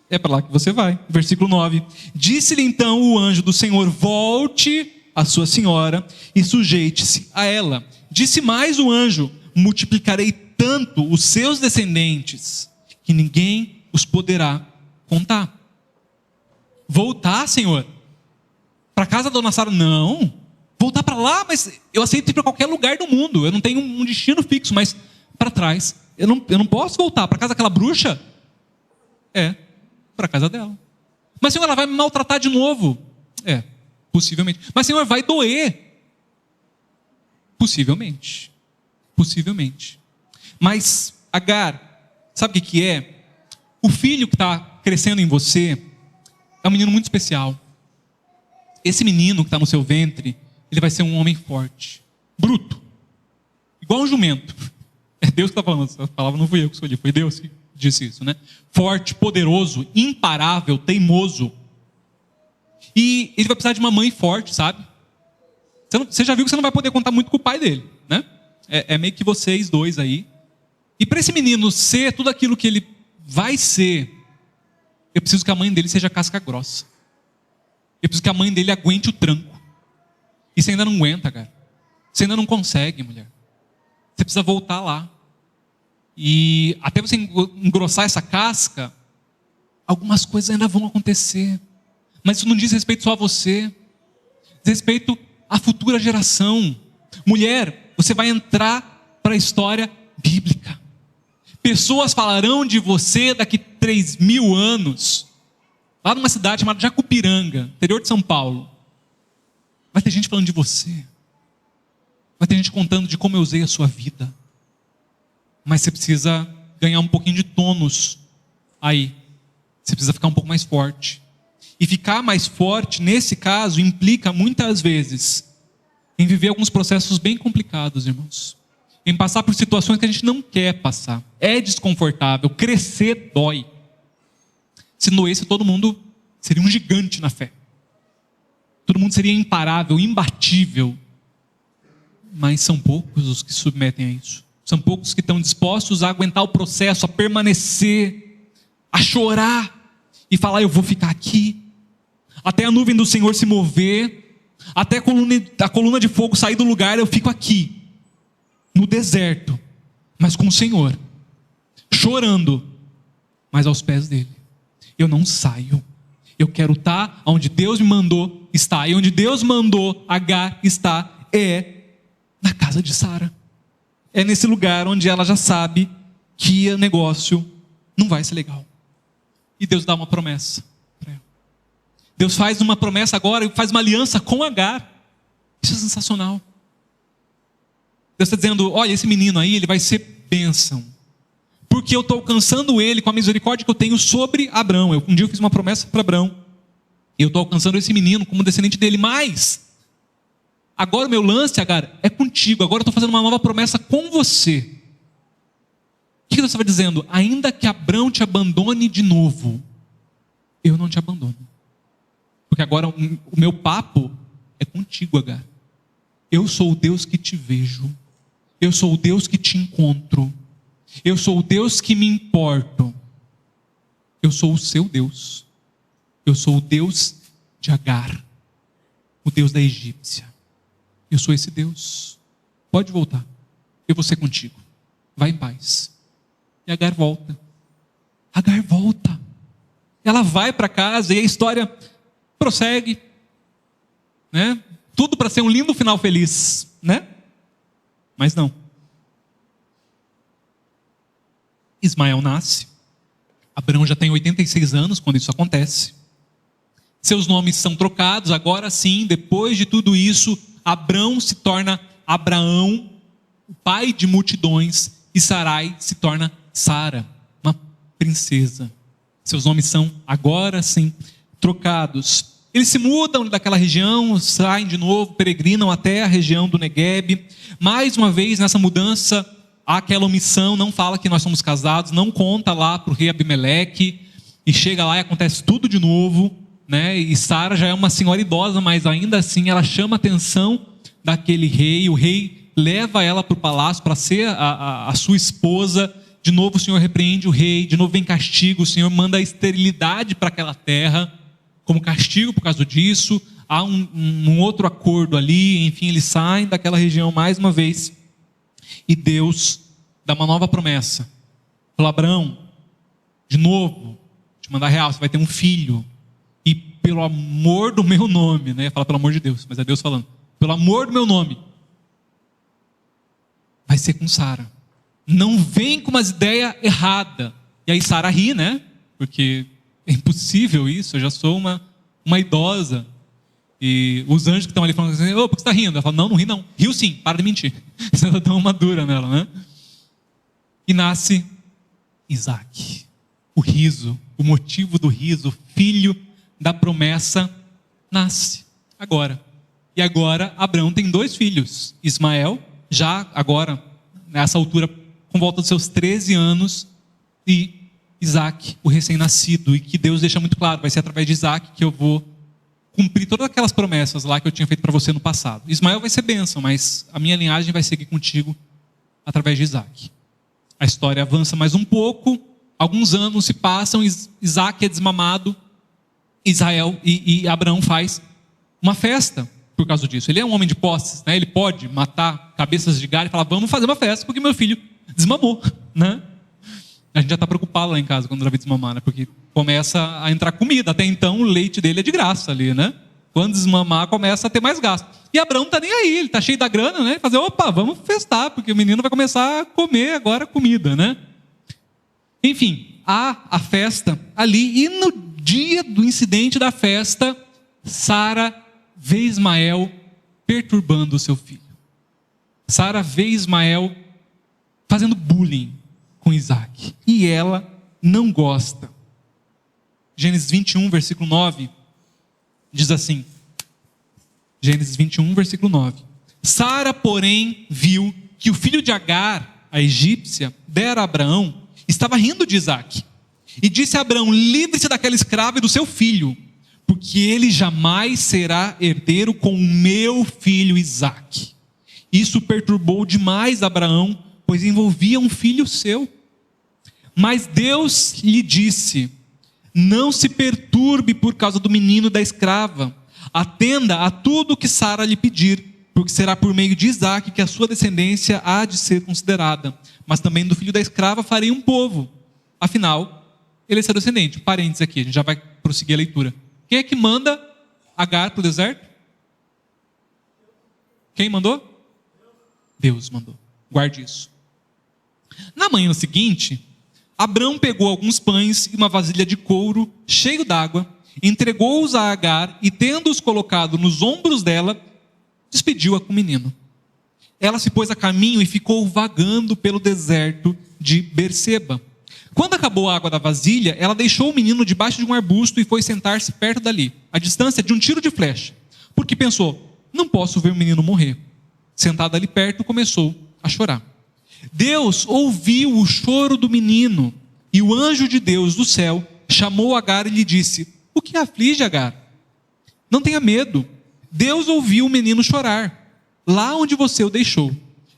É para lá que você vai. Versículo 9. Disse-lhe então o anjo do Senhor, volte a sua senhora e sujeite-se a ela. Disse mais o anjo, multiplicarei tanto os seus descendentes, que ninguém os poderá contar. Voltar, Senhor? Para a casa da dona Sara? Não. Voltar para lá, mas eu aceito ir para qualquer lugar do mundo. Eu não tenho um destino fixo, mas para trás. Eu não posso voltar para casa daquela bruxa? Para a casa dela. Mas, Senhor, ela vai me maltratar de novo? Possivelmente. Mas, Senhor, vai doer? Possivelmente. Possivelmente. Mas, Agar, sabe o que é? O filho que está crescendo em você é um menino muito especial. Esse menino que está no seu ventre, ele vai ser um homem forte, bruto, igual um jumento. É Deus que está falando, essa palavra não fui eu que escolhi, foi Deus que disse isso, né? Forte, poderoso, imparável, teimoso. E ele vai precisar de uma mãe forte, sabe? Você já viu que você não vai poder contar muito com o pai dele, né? É meio que vocês dois aí. E para esse menino ser tudo aquilo que ele vai ser, eu preciso que a mãe dele seja casca grossa. Eu preciso que a mãe dele aguente o tranco. E você ainda não aguenta, cara. Você ainda não consegue, mulher. Você precisa voltar lá. E até você engrossar essa casca, algumas coisas ainda vão acontecer. Mas isso não diz respeito só a você. Diz respeito à futura geração. Mulher, você vai entrar para a história bíblica. Pessoas falarão de você daqui 3.000 anos. Lá numa cidade chamada Jacupiranga, interior de São Paulo. Vai ter gente falando de você. Vai ter gente contando de como eu usei a sua vida. Mas você precisa ganhar um pouquinho de tônus aí. Você precisa ficar um pouco mais forte. E ficar mais forte, nesse caso, implica muitas vezes em viver alguns processos bem complicados, irmãos. Em passar por situações que a gente não quer passar. É desconfortável. Crescer dói. Se doesse, todo mundo seria um gigante na fé. Todo mundo seria imparável, imbatível. Mas são poucos os que se submetem a isso. São poucos que estão dispostos a aguentar o processo, a permanecer, a chorar e falar, eu vou ficar aqui. Até a nuvem do Senhor se mover, até a coluna de fogo sair do lugar, eu fico aqui, no deserto, mas com o Senhor, chorando, mas aos pés dele. Eu não saio. Eu quero estar onde Deus me mandou estar. E onde Deus mandou Agar estar é na casa de Sara. É nesse lugar onde ela já sabe que o negócio não vai ser legal. E Deus dá uma promessa para ela. Deus faz uma promessa agora e faz uma aliança com Agar. Isso é sensacional. Deus está dizendo, olha, esse menino aí, ele vai ser bênção. Porque eu estou alcançando ele com a misericórdia que eu tenho sobre Abrão. Um dia eu fiz uma promessa para Abrão. E eu estou alcançando esse menino como descendente dele. Mas, agora o meu lance, Agar, é contigo. Agora eu estou fazendo uma nova promessa com você. O que Deus estava dizendo? Ainda que Abrão te abandone de novo, eu não te abandono. Porque agora o meu papo é contigo, Agar. Eu sou o Deus que te vejo. Eu sou o Deus que te encontro. Eu sou o Deus que me importo. Eu sou o seu Deus. Eu sou o Deus de Agar, o Deus da egípcia. Eu sou esse Deus. Pode voltar. Eu vou ser contigo. Vai em paz. E Agar volta. Agar volta. Ela vai para casa e a história prossegue, né? Tudo para ser um lindo final feliz, né? Mas não. Ismael nasce. Abraão já tem 86 anos quando isso acontece. Seus nomes são trocados. Agora sim, depois de tudo isso, Abrão se torna Abraão, o pai de multidões, e Sarai se torna Sara, uma princesa. Seus nomes são agora sim trocados. Eles se mudam daquela região, saem de novo, peregrinam até a região do Neguebe. Mais uma vez nessa mudança, há aquela omissão, não fala que nós somos casados, não conta lá para o rei Abimeleque, e chega lá e acontece tudo de novo, né? E Sara já é uma senhora idosa, mas ainda assim ela chama a atenção daquele rei. O rei leva ela para o palácio para ser a sua esposa. De novo o Senhor repreende o rei, de novo vem castigo, o Senhor manda a esterilidade para aquela terra, como castigo por causa disso. Há um outro acordo ali, enfim, eles saem daquela região mais uma vez, e Deus dá uma nova promessa. Fala: Abraão, de novo, te mandar real, você vai ter um filho, e pelo amor do meu nome, né? Fala pelo amor de Deus, mas é Deus falando, pelo amor do meu nome, vai ser com Sara. Não vem com umas ideias erradas. E aí Sara ri, né? Porque é impossível isso, eu já sou uma idosa. E os anjos que estão ali falando assim: ô, por que você está rindo? Ela fala: não ri não. Riu sim, para de mentir. Você está dando uma dura nela, né? E nasce Isaac. O riso, o motivo do riso, filho da promessa, nasce agora. E agora Abraão tem 2 filhos. Ismael, já agora, nessa altura, com volta dos seus 13 anos, e Isaac, o recém-nascido, e que Deus deixa muito claro: vai ser através de Isaac que eu vou cumprir todas aquelas promessas lá que eu tinha feito para você no passado. Ismael vai ser bênção, mas a minha linhagem vai seguir contigo através de Isaac. A história avança mais um pouco, alguns anos se passam, Isaac é desmamado, Israel e Abraão faz uma festa por causa disso. Ele é um homem de posses, né? Ele pode matar cabeças de gado e falar: vamos fazer uma festa porque meu filho desmamou, né? A gente já está preocupado lá em casa quando Davi desmamar, né? Porque começa a entrar comida. Até então o leite dele é de graça ali, né? Quando desmamar começa a ter mais gasto. E Abraão não está nem aí, ele está cheio da grana, né? Fazer: opa, vamos festar, porque o menino vai começar a comer agora comida, né? Enfim, há a festa ali, e no dia do incidente da festa, Sara vê Ismael perturbando o seu filho. Sara vê Ismael fazendo bullying com Isaac, e ela não gosta. Gênesis 21, versículo 9, diz assim, Gênesis 21, versículo 9: Sara, porém, viu que o filho de Agar, a egípcia, dera a Abraão, estava rindo de Isaac, e disse a Abraão: livre-se daquela escrava e do seu filho, porque ele jamais será herdeiro com o meu filho Isaac. Isso perturbou demais Abraão, pois envolvia um filho seu. Mas Deus lhe disse: não se perturbe por causa do menino da escrava, atenda a tudo que Sara lhe pedir, porque será por meio de Isaac que a sua descendência há de ser considerada. Mas também do filho da escrava farei um povo. Afinal, ele é seu descendente. Parênteses aqui, a gente já vai prosseguir a leitura. Quem é que manda Agar para o deserto? Quem mandou? Deus mandou. Guarde isso. Na manhã seguinte, Abrão pegou alguns pães e uma vasilha de couro cheio d'água, entregou-os a Agar e, tendo-os colocado nos ombros dela, despediu-a com o menino. Ela se pôs a caminho e ficou vagando pelo deserto de Berseba. Quando acabou a água da vasilha, ela deixou o menino debaixo de um arbusto e foi sentar-se perto dali, a distância de um tiro de flecha, porque pensou: não posso ver o menino morrer. Sentada ali perto, começou a chorar. Deus ouviu o choro do menino, e o anjo de Deus do céu chamou Agar e lhe disse: o que aflige, Agar? Não tenha medo. Deus ouviu o menino chorar, lá onde você o deixou.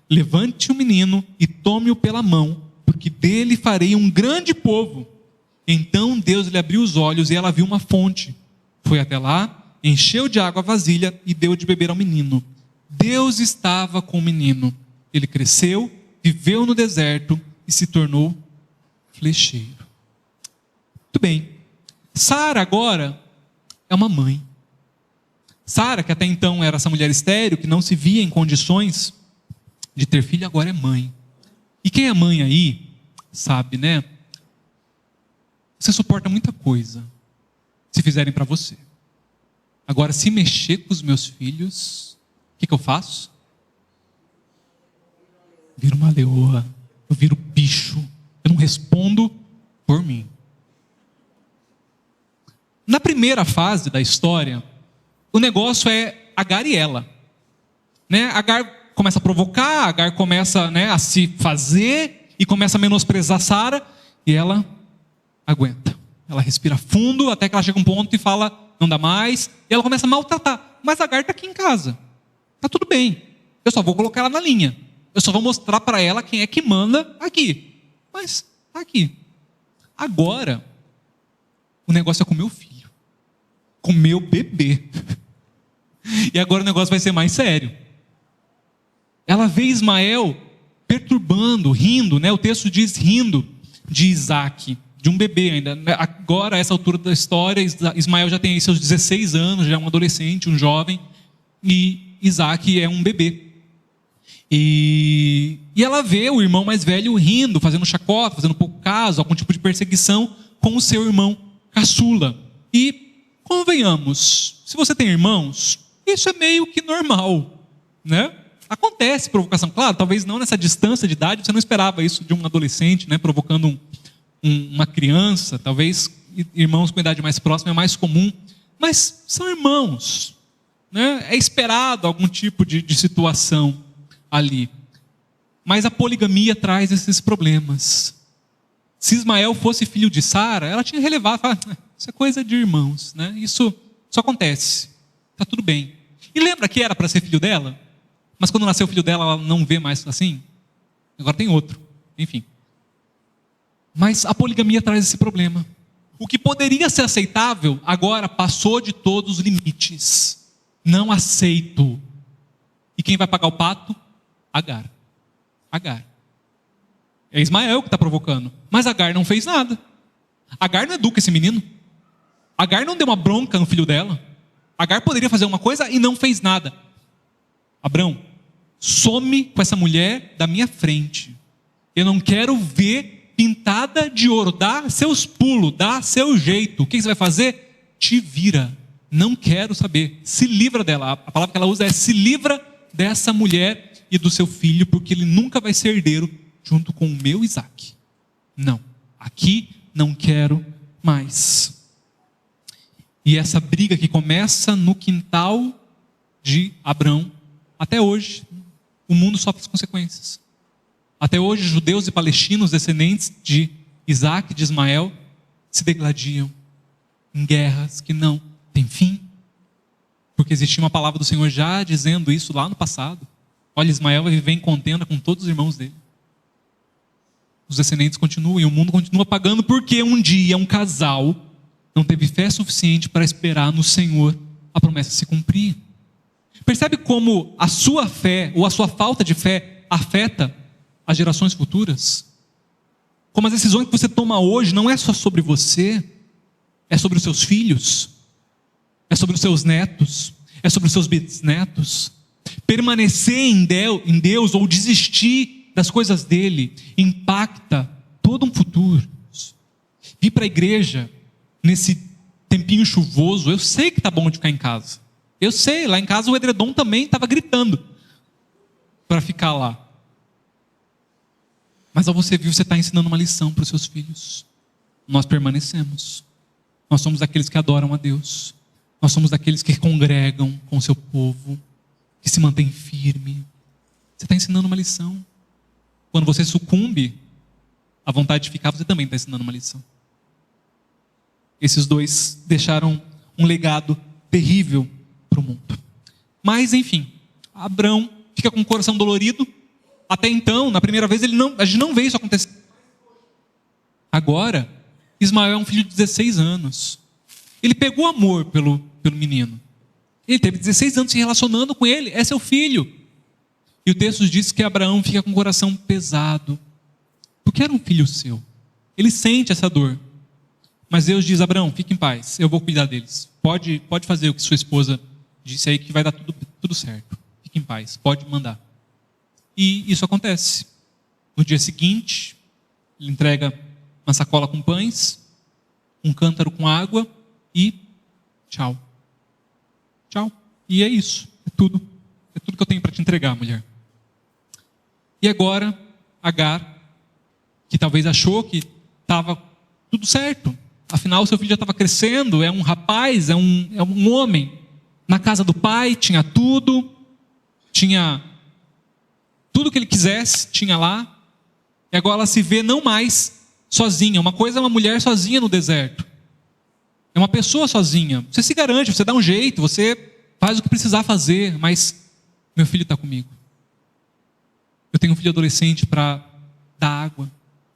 Levante o menino e tome-o pela mão, porque dele farei um grande povo. Então Deus lhe abriu os olhos e ela viu uma fonte. Foi até lá, encheu de água a vasilha e deu de beber ao menino. Deus estava com o menino. Ele cresceu, viveu no deserto e se tornou flecheiro. Muito bem. Sara agora é uma mãe. Sara, que até então era essa mulher estéril, que não se via em condições de ter filho, agora é mãe. E quem é mãe aí, sabe, né? Você suporta muita coisa, se fizerem para você. Agora, se mexer com os meus filhos, o que eu faço? Viro uma leoa, eu viro bicho, eu não respondo por mim. Na primeira fase da história, o negócio é Agar e ela. Né? Agar começa a provocar, Agar começa, né, a se fazer e começa a menosprezar Sara, e ela aguenta. Ela respira fundo até que ela chega a um ponto e fala, não dá mais, e ela começa a maltratar. Mas Agar está aqui em casa, está tudo bem, eu só vou colocar ela na linha, eu só vou mostrar para ela quem é que manda aqui, mas está aqui. Agora, o negócio é com meu filho, com meu bebê, e agora o negócio vai ser mais sério. Ela vê Ismael perturbando, rindo, né? O texto diz rindo de Isaac, de um bebê ainda. Agora, a essa altura da história, Ismael já tem aí seus 16 anos, já é um adolescente, um jovem, e Isaac é um bebê. E ela vê o irmão mais velho rindo, fazendo chacota, fazendo pouco caso, algum tipo de perseguição com o seu irmão caçula. E, convenhamos, se você tem irmãos, isso é meio que normal, né? Acontece provocação, claro, talvez não nessa distância de idade, você não esperava isso de um adolescente, né, provocando uma criança, talvez irmãos com idade mais próxima é mais comum, mas são irmãos, né? É esperado algum tipo de situação ali. Mas a poligamia traz esses problemas. Se Ismael fosse filho de Sara, ela tinha relevado, isso é coisa de irmãos, né? Isso acontece, está tudo bem. E lembra que era para ser filho dela? Mas quando nasceu o filho dela, ela não vê mais assim? Agora tem outro, enfim. Mas a poligamia traz esse problema. O que poderia ser aceitável, agora passou de todos os limites. Não aceito. E quem vai pagar o pato? Agar. Agar. É Ismael que está provocando. Mas Agar não fez nada. Agar não educa esse menino. Agar não deu uma bronca no filho dela. Agar poderia fazer uma coisa e não fez nada. Abrão, some com essa mulher da minha frente. Eu não quero ver pintada de ouro. Dá seus pulos, dá seu jeito. O que você vai fazer? Te vira. Não quero saber. Se livra dela. A palavra que ela usa é se livra dessa mulher e do seu filho, porque ele nunca vai ser herdeiro junto com o meu Isaac. Não. Aqui não quero mais. E essa briga que começa no quintal de Abrão, até hoje, o mundo sofre as consequências. Até hoje, judeus e palestinos, descendentes de Isaac e de Ismael, se degladiam em guerras que não têm fim. Porque existia uma palavra do Senhor já dizendo isso lá no passado. Olha, Ismael vai viver em contenda com todos os irmãos dele. Os descendentes continuam e o mundo continua pagando porque um dia um casal não teve fé suficiente para esperar no Senhor a promessa se cumprir. Percebe como a sua fé ou a sua falta de fé afeta as gerações futuras? Como as decisões que você toma hoje não é só sobre você, é sobre os seus filhos, é sobre os seus netos, é sobre os seus bisnetos. Permanecer em Deus ou desistir das coisas dele impacta todo um futuro. Vir para a igreja nesse tempinho chuvoso, eu sei que está bom de ficar em casa. Eu sei, lá em casa o edredom também estava gritando para ficar lá. Mas ao você vir, você está ensinando uma lição para os seus filhos. Nós permanecemos. Nós somos aqueles que adoram a Deus. Nós somos daqueles que congregam com o seu povo, que se mantém firme. Você está ensinando uma lição. Quando você sucumbe à vontade de ficar, você também está ensinando uma lição. Esses dois deixaram um legado terrível para o mundo. Mas, enfim, Abrão fica com o coração dolorido. Até então, na primeira vez, a gente não vê isso acontecer. Agora, Ismael é um filho de 16 anos. Ele pegou amor pelo menino. Ele teve 16 anos se relacionando com ele. É seu filho. E o texto diz que Abraão fica com o coração pesado. Porque era um filho seu. Ele sente essa dor. Mas Deus diz: Abraão, fique em paz, eu vou cuidar deles. Pode fazer o que sua esposa disse aí, que vai dar tudo certo. Fique em paz, pode mandar. E isso acontece. No dia seguinte, ele entrega uma sacola com pães, um cântaro com água e tchau. Tchau. E é isso. É tudo. É tudo que eu tenho para te entregar, mulher. E agora, Agar, que talvez achou que estava tudo certo. Afinal, seu filho já estava crescendo, é um rapaz, é um homem. Na casa do pai, tinha tudo que ele quisesse, tinha lá. E agora ela se vê não mais sozinha. Uma coisa é uma mulher sozinha no deserto. É uma pessoa sozinha. Você se garante, você dá um jeito, você faz o que precisar fazer, mas meu filho está comigo. Eu tenho um filho adolescente para dar água.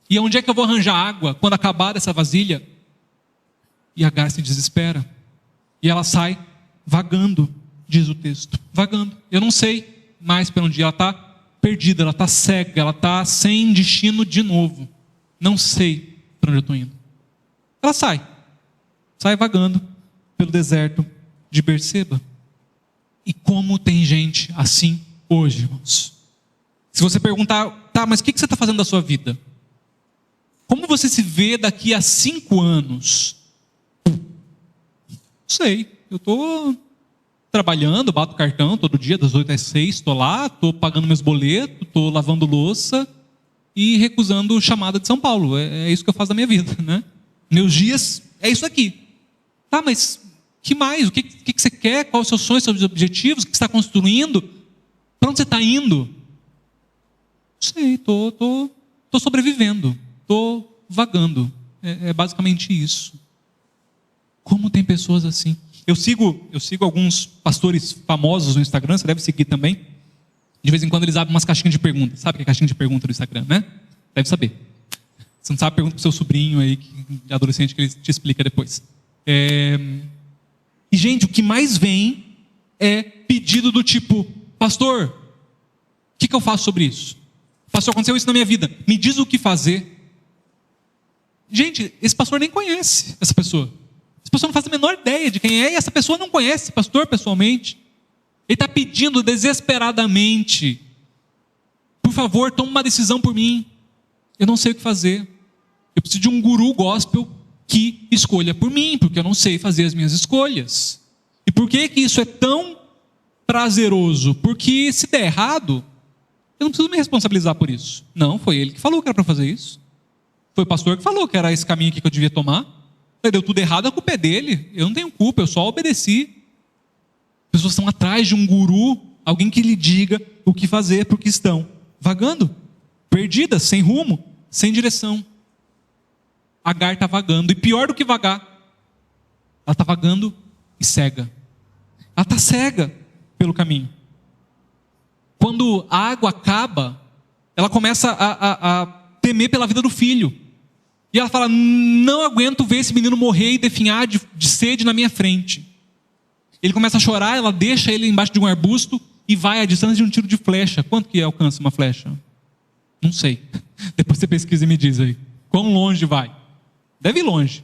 E onde é que eu vou arranjar água quando acabar dessa vasilha? E Agar se desespera. E ela sai vagando, diz o texto. Vagando. Eu não sei mais para onde ela está perdida, ela está cega, ela está sem destino de novo. Não sei para onde eu estou indo. Ela sai vagando pelo deserto de Berseba. E como tem gente assim hoje, irmãos? Se você perguntar, tá, mas o que você está fazendo da sua vida? Como você se vê daqui a 5 anos? Não sei, eu estou trabalhando, bato cartão todo dia, das 8 às 6, estou lá, estou pagando meus boletos, estou lavando louça e recusando chamada de São Paulo. É isso que eu faço da minha vida, né? Meus dias é isso aqui. Tá, mas que mais? O que você quer? Quais os seus sonhos, seus objetivos? O que você está construindo? Para onde você está indo? Não sei, estou sobrevivendo, estou vagando. É basicamente isso. Como tem pessoas assim? Eu sigo alguns pastores famosos no Instagram, você deve seguir também. De vez em quando eles abrem umas caixinhas de perguntas. Sabe o que é caixinha de pergunta do Instagram, né? Deve saber. Você não sabe, pergunta para o seu sobrinho aí, de adolescente, que ele te explica depois. E, gente, o que mais vem é pedido do tipo: pastor, o que eu faço sobre isso? Pastor, aconteceu isso na minha vida, me diz o que fazer. Gente, esse pastor nem conhece essa pessoa. Essa pessoa não faz a menor ideia de quem é, e essa pessoa não conhece esse pastor pessoalmente. Ele está pedindo desesperadamente: por favor, toma uma decisão por mim. Eu não sei o que fazer. Eu preciso de um guru gospel que escolha por mim, porque eu não sei fazer as minhas escolhas. E por que isso é tão prazeroso? Porque se der errado, eu não preciso me responsabilizar por isso. Não, foi ele que falou que era para fazer isso. Foi o pastor que falou que era esse caminho aqui que eu devia tomar. Deu tudo errado, a culpa é dele. Eu não tenho culpa, eu só obedeci. As pessoas estão atrás de um guru, alguém que lhe diga o que fazer, porque estão vagando, perdidas, sem rumo, sem direção. Agar está vagando, e pior do que vagar, ela está vagando e cega. Ela está cega pelo caminho. Quando a água acaba, ela começa a temer pela vida do filho. E ela fala: não aguento ver esse menino morrer e definhar de sede na minha frente. Ele começa a chorar, ela deixa ele embaixo de um arbusto e vai à distância de um tiro de flecha. Quanto que alcança uma flecha? Não sei. Depois você pesquisa e me diz aí. Quão longe vai? Deve ir longe.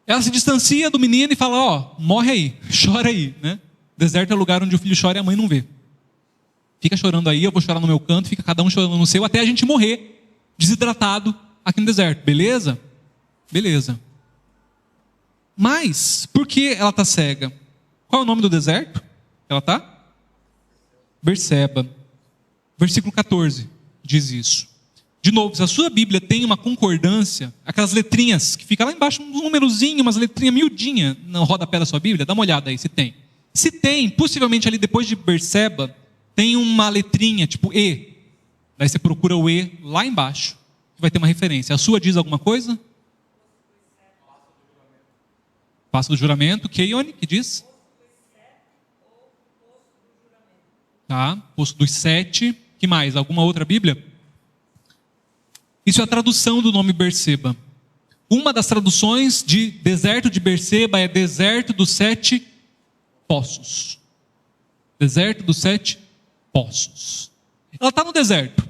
Ela se distancia do menino e fala: ó, morre aí, chora aí, né? Deserto é o lugar onde o filho chora e a mãe não vê. Fica chorando aí, eu vou chorar no meu canto, fica cada um chorando no seu, até a gente morrer, desidratado, aqui no deserto, beleza? Beleza. Mas, por que ela está cega? Qual é o nome do deserto? Ela está? Berseba. Versículo 14 diz isso. De novo, se a sua Bíblia tem uma concordância, aquelas letrinhas que fica lá embaixo, um númerozinho, umas letrinhas miudinhas no rodapé da sua Bíblia, dá uma olhada aí se tem. Se tem, possivelmente ali depois de Berseba, tem uma letrinha tipo E. Daí você procura o E lá embaixo, que vai ter uma referência. A sua diz alguma coisa? Passo do juramento. Keione, que diz? Tá, Poço dos 7. Que mais? Alguma outra Bíblia? Isso é a tradução do nome Berseba. Uma das traduções de deserto de Berseba é deserto dos 7 poços. Deserto dos 7 poços. Ela está no deserto.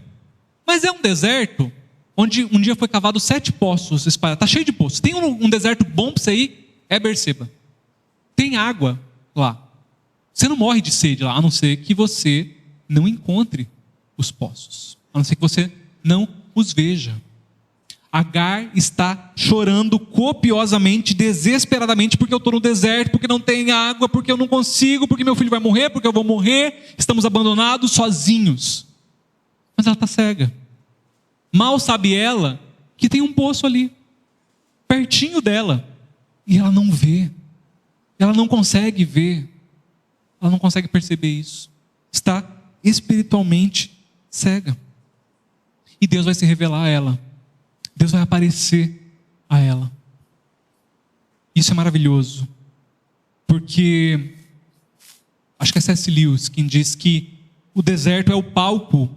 Mas é um deserto onde um dia foi cavado 7 poços espalhados. Está cheio de poços. Tem um deserto bom para você ir? É Berseba. Tem água lá. Você não morre de sede lá, a não ser que você não encontre os poços. A não ser que você não os veja. Agar está chorando copiosamente, desesperadamente, porque eu estou no deserto, porque não tem água, porque eu não consigo, porque meu filho vai morrer, porque eu vou morrer. Estamos abandonados, sozinhos. Mas ela está cega. Mal sabe ela que tem um poço ali, pertinho dela. E ela não vê. Ela não consegue ver. Ela não consegue perceber isso. Está espiritualmente cega. E Deus vai se revelar a ela. Deus vai aparecer a ela. Isso é maravilhoso. Porque acho que é C.S. Lewis quem diz que o deserto é o palco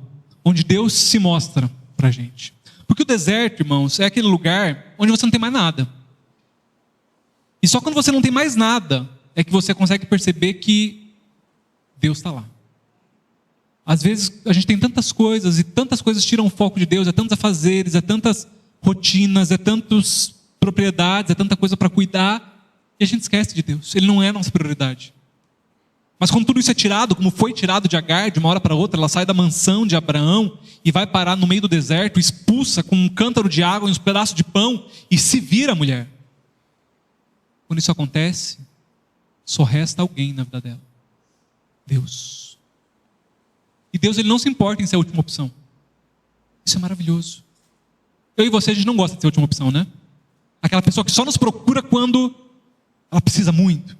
onde Deus se mostra para a gente. Porque o deserto, irmãos, é aquele lugar onde você não tem mais nada. E só quando você não tem mais nada é que você consegue perceber que Deus está lá. Às vezes a gente tem tantas coisas e tantas coisas tiram o foco de Deus, é tantos afazeres, é tantas rotinas, é tantas propriedades, é tanta coisa para cuidar, e a gente esquece de Deus. Ele não é a nossa prioridade. Mas quando tudo isso é tirado, como foi tirado de Agar, de uma hora para outra, ela sai da mansão de Abraão e vai parar no meio do deserto, expulsa com um cântaro de água e uns pedaços de pão, e se vira a mulher. Quando isso acontece, só resta alguém na vida dela. Deus. E Deus, ele não se importa em ser a última opção. Isso é maravilhoso. Eu e você, a gente não gosta de ser a última opção, né? Aquela pessoa que só nos procura quando ela precisa muito.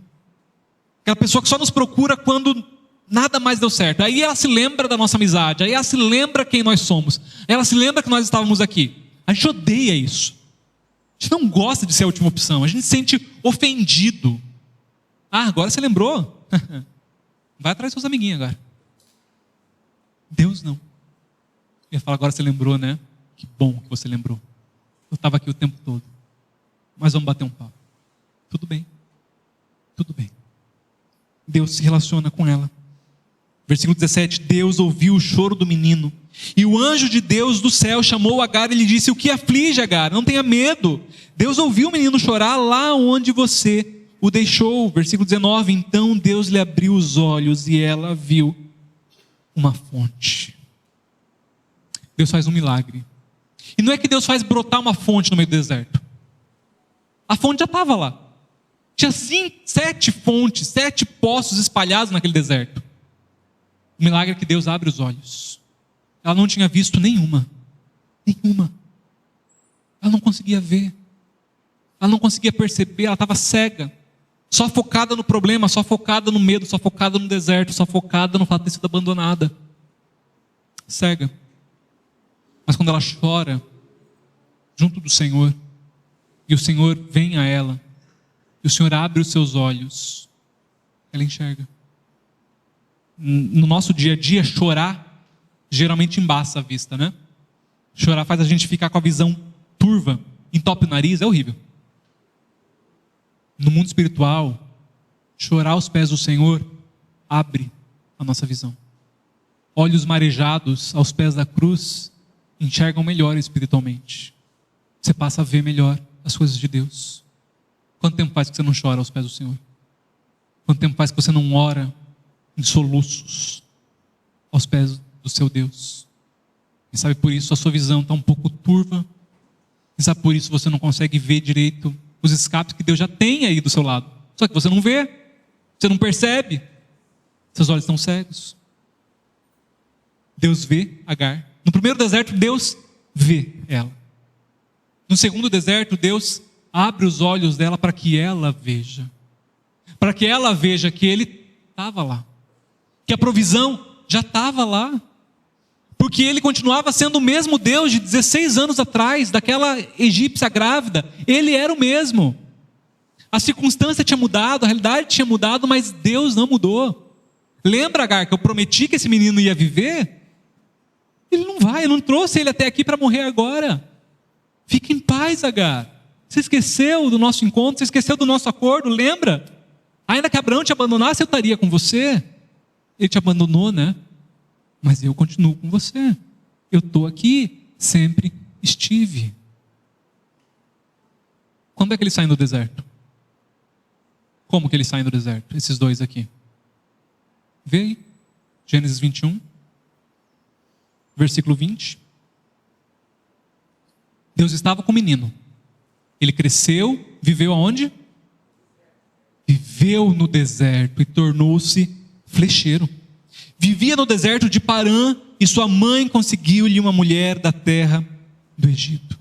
Aquela pessoa que só nos procura quando nada mais deu certo. Aí ela se lembra da nossa amizade. Aí ela se lembra quem nós somos. Aí ela se lembra que nós estávamos aqui. A gente odeia isso. A gente não gosta de ser a última opção. A gente se sente ofendido. Ah, agora você lembrou? Vai atrás dos seus amiguinhos agora. Deus não. Eu ia falar, agora você lembrou, né? Que bom que você lembrou. Eu estava aqui o tempo todo. Mas vamos bater um papo. Tudo bem. Tudo bem. Deus se relaciona com ela. Versículo 17. Deus ouviu o choro do menino. E o anjo de Deus do céu chamou Agar e lhe disse: o que aflige, Agar? Não tenha medo. Deus ouviu o menino chorar lá onde você o deixou. Versículo 19. Então Deus lhe abriu os olhos e ela viu uma fonte. Deus faz um milagre. E não é que Deus faz brotar uma fonte no meio do deserto. A fonte já estava lá. Tinha 7 fontes, 7 poços espalhados naquele deserto. O milagre é que Deus abre os olhos. Ela não tinha visto nenhuma. Nenhuma. Ela não conseguia ver. Ela não conseguia perceber, ela estava cega. Só focada no problema, só focada no medo, só focada no deserto, só focada no fato de ter sido abandonada. Cega. Mas quando ela chora junto do Senhor, e o Senhor vem a ela, e o Senhor abre os seus olhos, ela enxerga. No nosso dia a dia, chorar geralmente embaça a vista, né? Chorar faz a gente ficar com a visão turva, entope o nariz, é horrível. No mundo espiritual, chorar aos pés do Senhor abre a nossa visão. Olhos marejados aos pés da cruz enxergam melhor espiritualmente. Você passa a ver melhor as coisas de Deus. Quanto tempo faz que você não chora aos pés do Senhor? Quanto tempo faz que você não ora em soluços aos pés do seu Deus? Quem sabe por isso a sua visão está um pouco turva. Quem sabe por isso você não consegue ver direito os escapes que Deus já tem aí do seu lado. Só que você não vê, você não percebe. Seus olhos estão cegos. Deus vê Agar. No primeiro deserto, Deus vê ela. No segundo deserto, Deus abre os olhos dela para que ela veja. Para que ela veja que Ele estava lá. Que a provisão já estava lá. Porque Ele continuava sendo o mesmo Deus de 16 anos atrás, daquela egípcia grávida. Ele era o mesmo. A circunstância tinha mudado, a realidade tinha mudado, mas Deus não mudou. Lembra, Agar, que eu prometi que esse menino ia viver? Ele não vai, eu não trouxe ele até aqui para morrer agora. Fique em paz, Agar. Você esqueceu do nosso encontro, você esqueceu do nosso acordo, lembra? Ainda que Abraão te abandonasse, eu estaria com você. Ele te abandonou, né? Mas eu continuo com você. Eu estou aqui, sempre Estive. Quando é que eles saem do deserto? Como que eles saem do deserto? Esses dois aqui. Vê aí. Gênesis 21. Versículo 20. Deus estava com o menino. Ele cresceu, viveu aonde? Viveu no deserto e tornou-se flecheiro. Vivia no deserto de Parã e sua mãe conseguiu-lhe uma mulher da terra do Egito.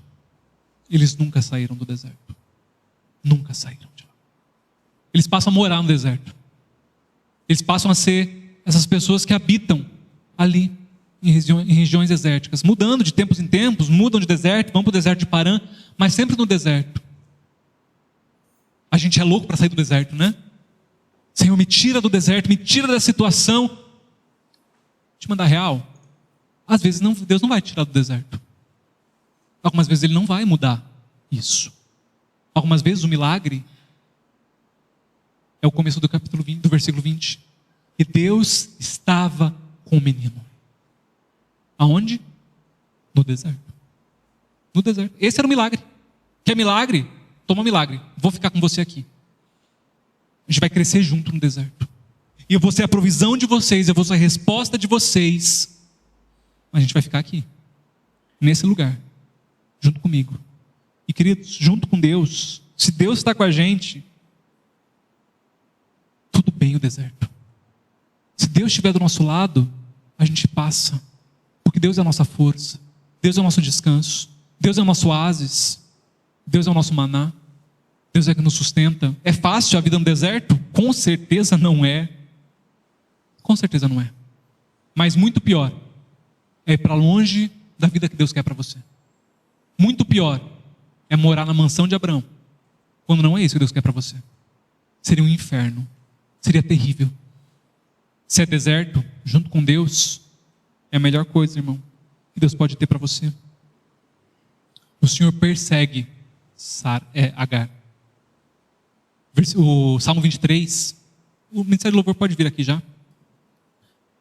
Eles nunca saíram do deserto. Nunca saíram de lá. Eles passam a morar no deserto. Eles passam a ser essas pessoas que habitam ali, em regiões desérticas, mudando de tempos em tempos, mudam de deserto, vão para o deserto de Parã, mas sempre no deserto. A gente é louco para sair do deserto, né? Senhor, me tira do deserto, me tira da situação. Te mandar real. Às vezes Deus não vai tirar do deserto. Algumas vezes Ele não vai mudar isso. Algumas vezes o milagre é o começo do capítulo 20, do versículo 20. E Deus estava com o menino. Aonde? No deserto. No deserto. Esse era o milagre. Quer milagre? Toma milagre. Vou ficar com você aqui. A gente vai crescer junto no deserto. E eu vou ser a provisão de vocês, eu vou ser a resposta de vocês. Mas a gente vai ficar aqui. Nesse lugar. Junto comigo. E queridos, junto com Deus, se Deus está com a gente, tudo bem o deserto. Se Deus estiver do nosso lado, a gente passa. Porque Deus é a nossa força. Deus é o nosso descanso. Deus é o nosso oásis. Deus é o nosso maná. Deus é que nos sustenta. É fácil a vida no deserto? Com certeza não é. Com certeza não é. Mas muito pior é ir para longe da vida que Deus quer para você. Muito pior é morar na mansão de Abraão, quando não é isso que Deus quer para você. Seria um inferno. Seria terrível. Se é deserto, junto com Deus, é a melhor coisa, irmão, que Deus pode ter para você. O Senhor persegue Agar. O Salmo 23, o Ministério do Louvor pode vir aqui já.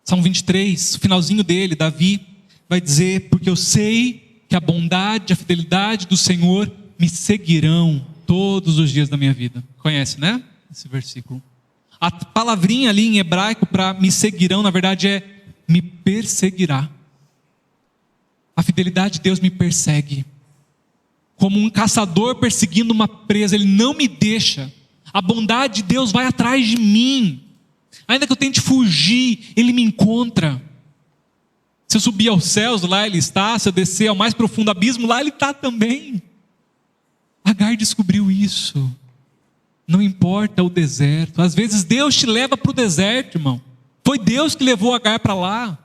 Salmo 23, o finalzinho dele, Davi vai dizer: porque eu sei que a bondade e a fidelidade do Senhor me seguirão todos os dias da minha vida. Conhece, né? Esse versículo. A palavrinha ali em hebraico para me seguirão, na verdade é me perseguirá. A fidelidade de Deus me persegue. Como um caçador perseguindo uma presa, Ele não me deixa. A bondade de Deus vai atrás de mim. Ainda que eu tente fugir, Ele me encontra. Se eu subir aos céus, lá Ele está. Se eu descer ao mais profundo abismo, lá Ele está também. Agar descobriu isso. Não importa o deserto. Às vezes Deus te leva para o deserto, irmão. Foi Deus que levou Agar para lá.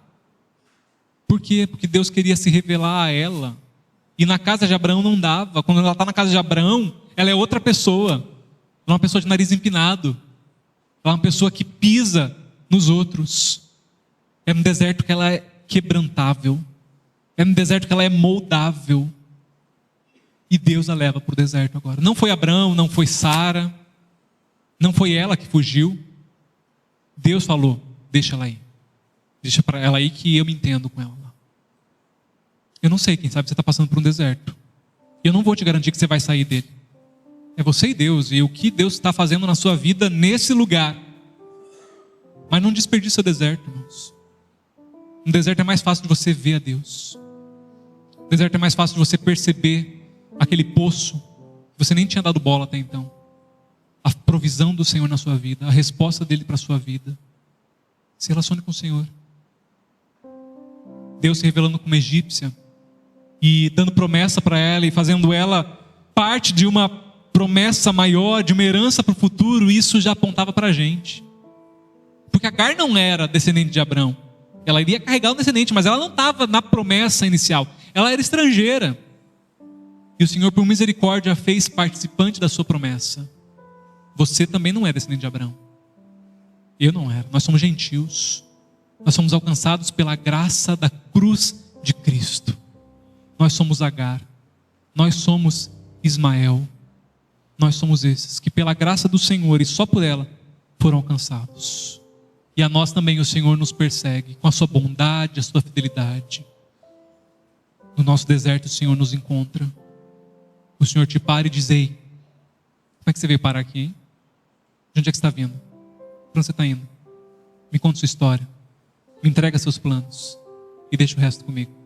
Por quê? Porque Deus queria se revelar a ela. E na casa de Abraão não dava. Quando ela está na casa de Abraão, ela é outra pessoa. Ela é uma pessoa de nariz empinado. Ela é uma pessoa que pisa nos outros. É um deserto que ela é quebrantável. É um deserto que ela é moldável. E Deus a leva para o deserto agora. Não foi Abraão, não foi Sara. Não foi ela que fugiu. Deus falou: deixa ela aí. Deixa para ela aí que eu me entendo com ela. Eu não sei, quem sabe você está passando por um deserto. E eu não vou te garantir que você vai sair dele. É você e Deus, e o que Deus está fazendo na sua vida nesse lugar. Mas não desperdice o deserto, irmãos. No deserto é mais fácil de você ver a Deus. No deserto é mais fácil de você perceber aquele poço que você nem tinha dado bola até então. A provisão do Senhor na sua vida, a resposta dele para a sua vida. Se relacione com o Senhor. Deus se revelando como egípcia e dando promessa para ela e fazendo ela parte de uma promessa maior, de uma herança para o futuro. Isso já apontava para a gente. Porque Agar não era descendente de Abraão. Ela iria carregar o descendente, mas ela não estava na promessa inicial. Ela era estrangeira. E o Senhor, por misericórdia, a fez participante da sua promessa. Você também não é descendente de Abraão. Eu não era. Nós somos gentios. Nós somos alcançados pela graça da cruz de Cristo. Nós somos Agar. Nós somos Ismael. Nós somos esses que pela graça do Senhor e só por ela foram alcançados. E a nós também o Senhor nos persegue com a sua bondade, a sua fidelidade. No nosso deserto o Senhor nos encontra. O Senhor te para e diz: ei, como é que você veio parar aqui, hein? De onde é que você está vindo? Para onde você está indo? Me conta sua história. Me entrega seus planos. E deixa o resto comigo.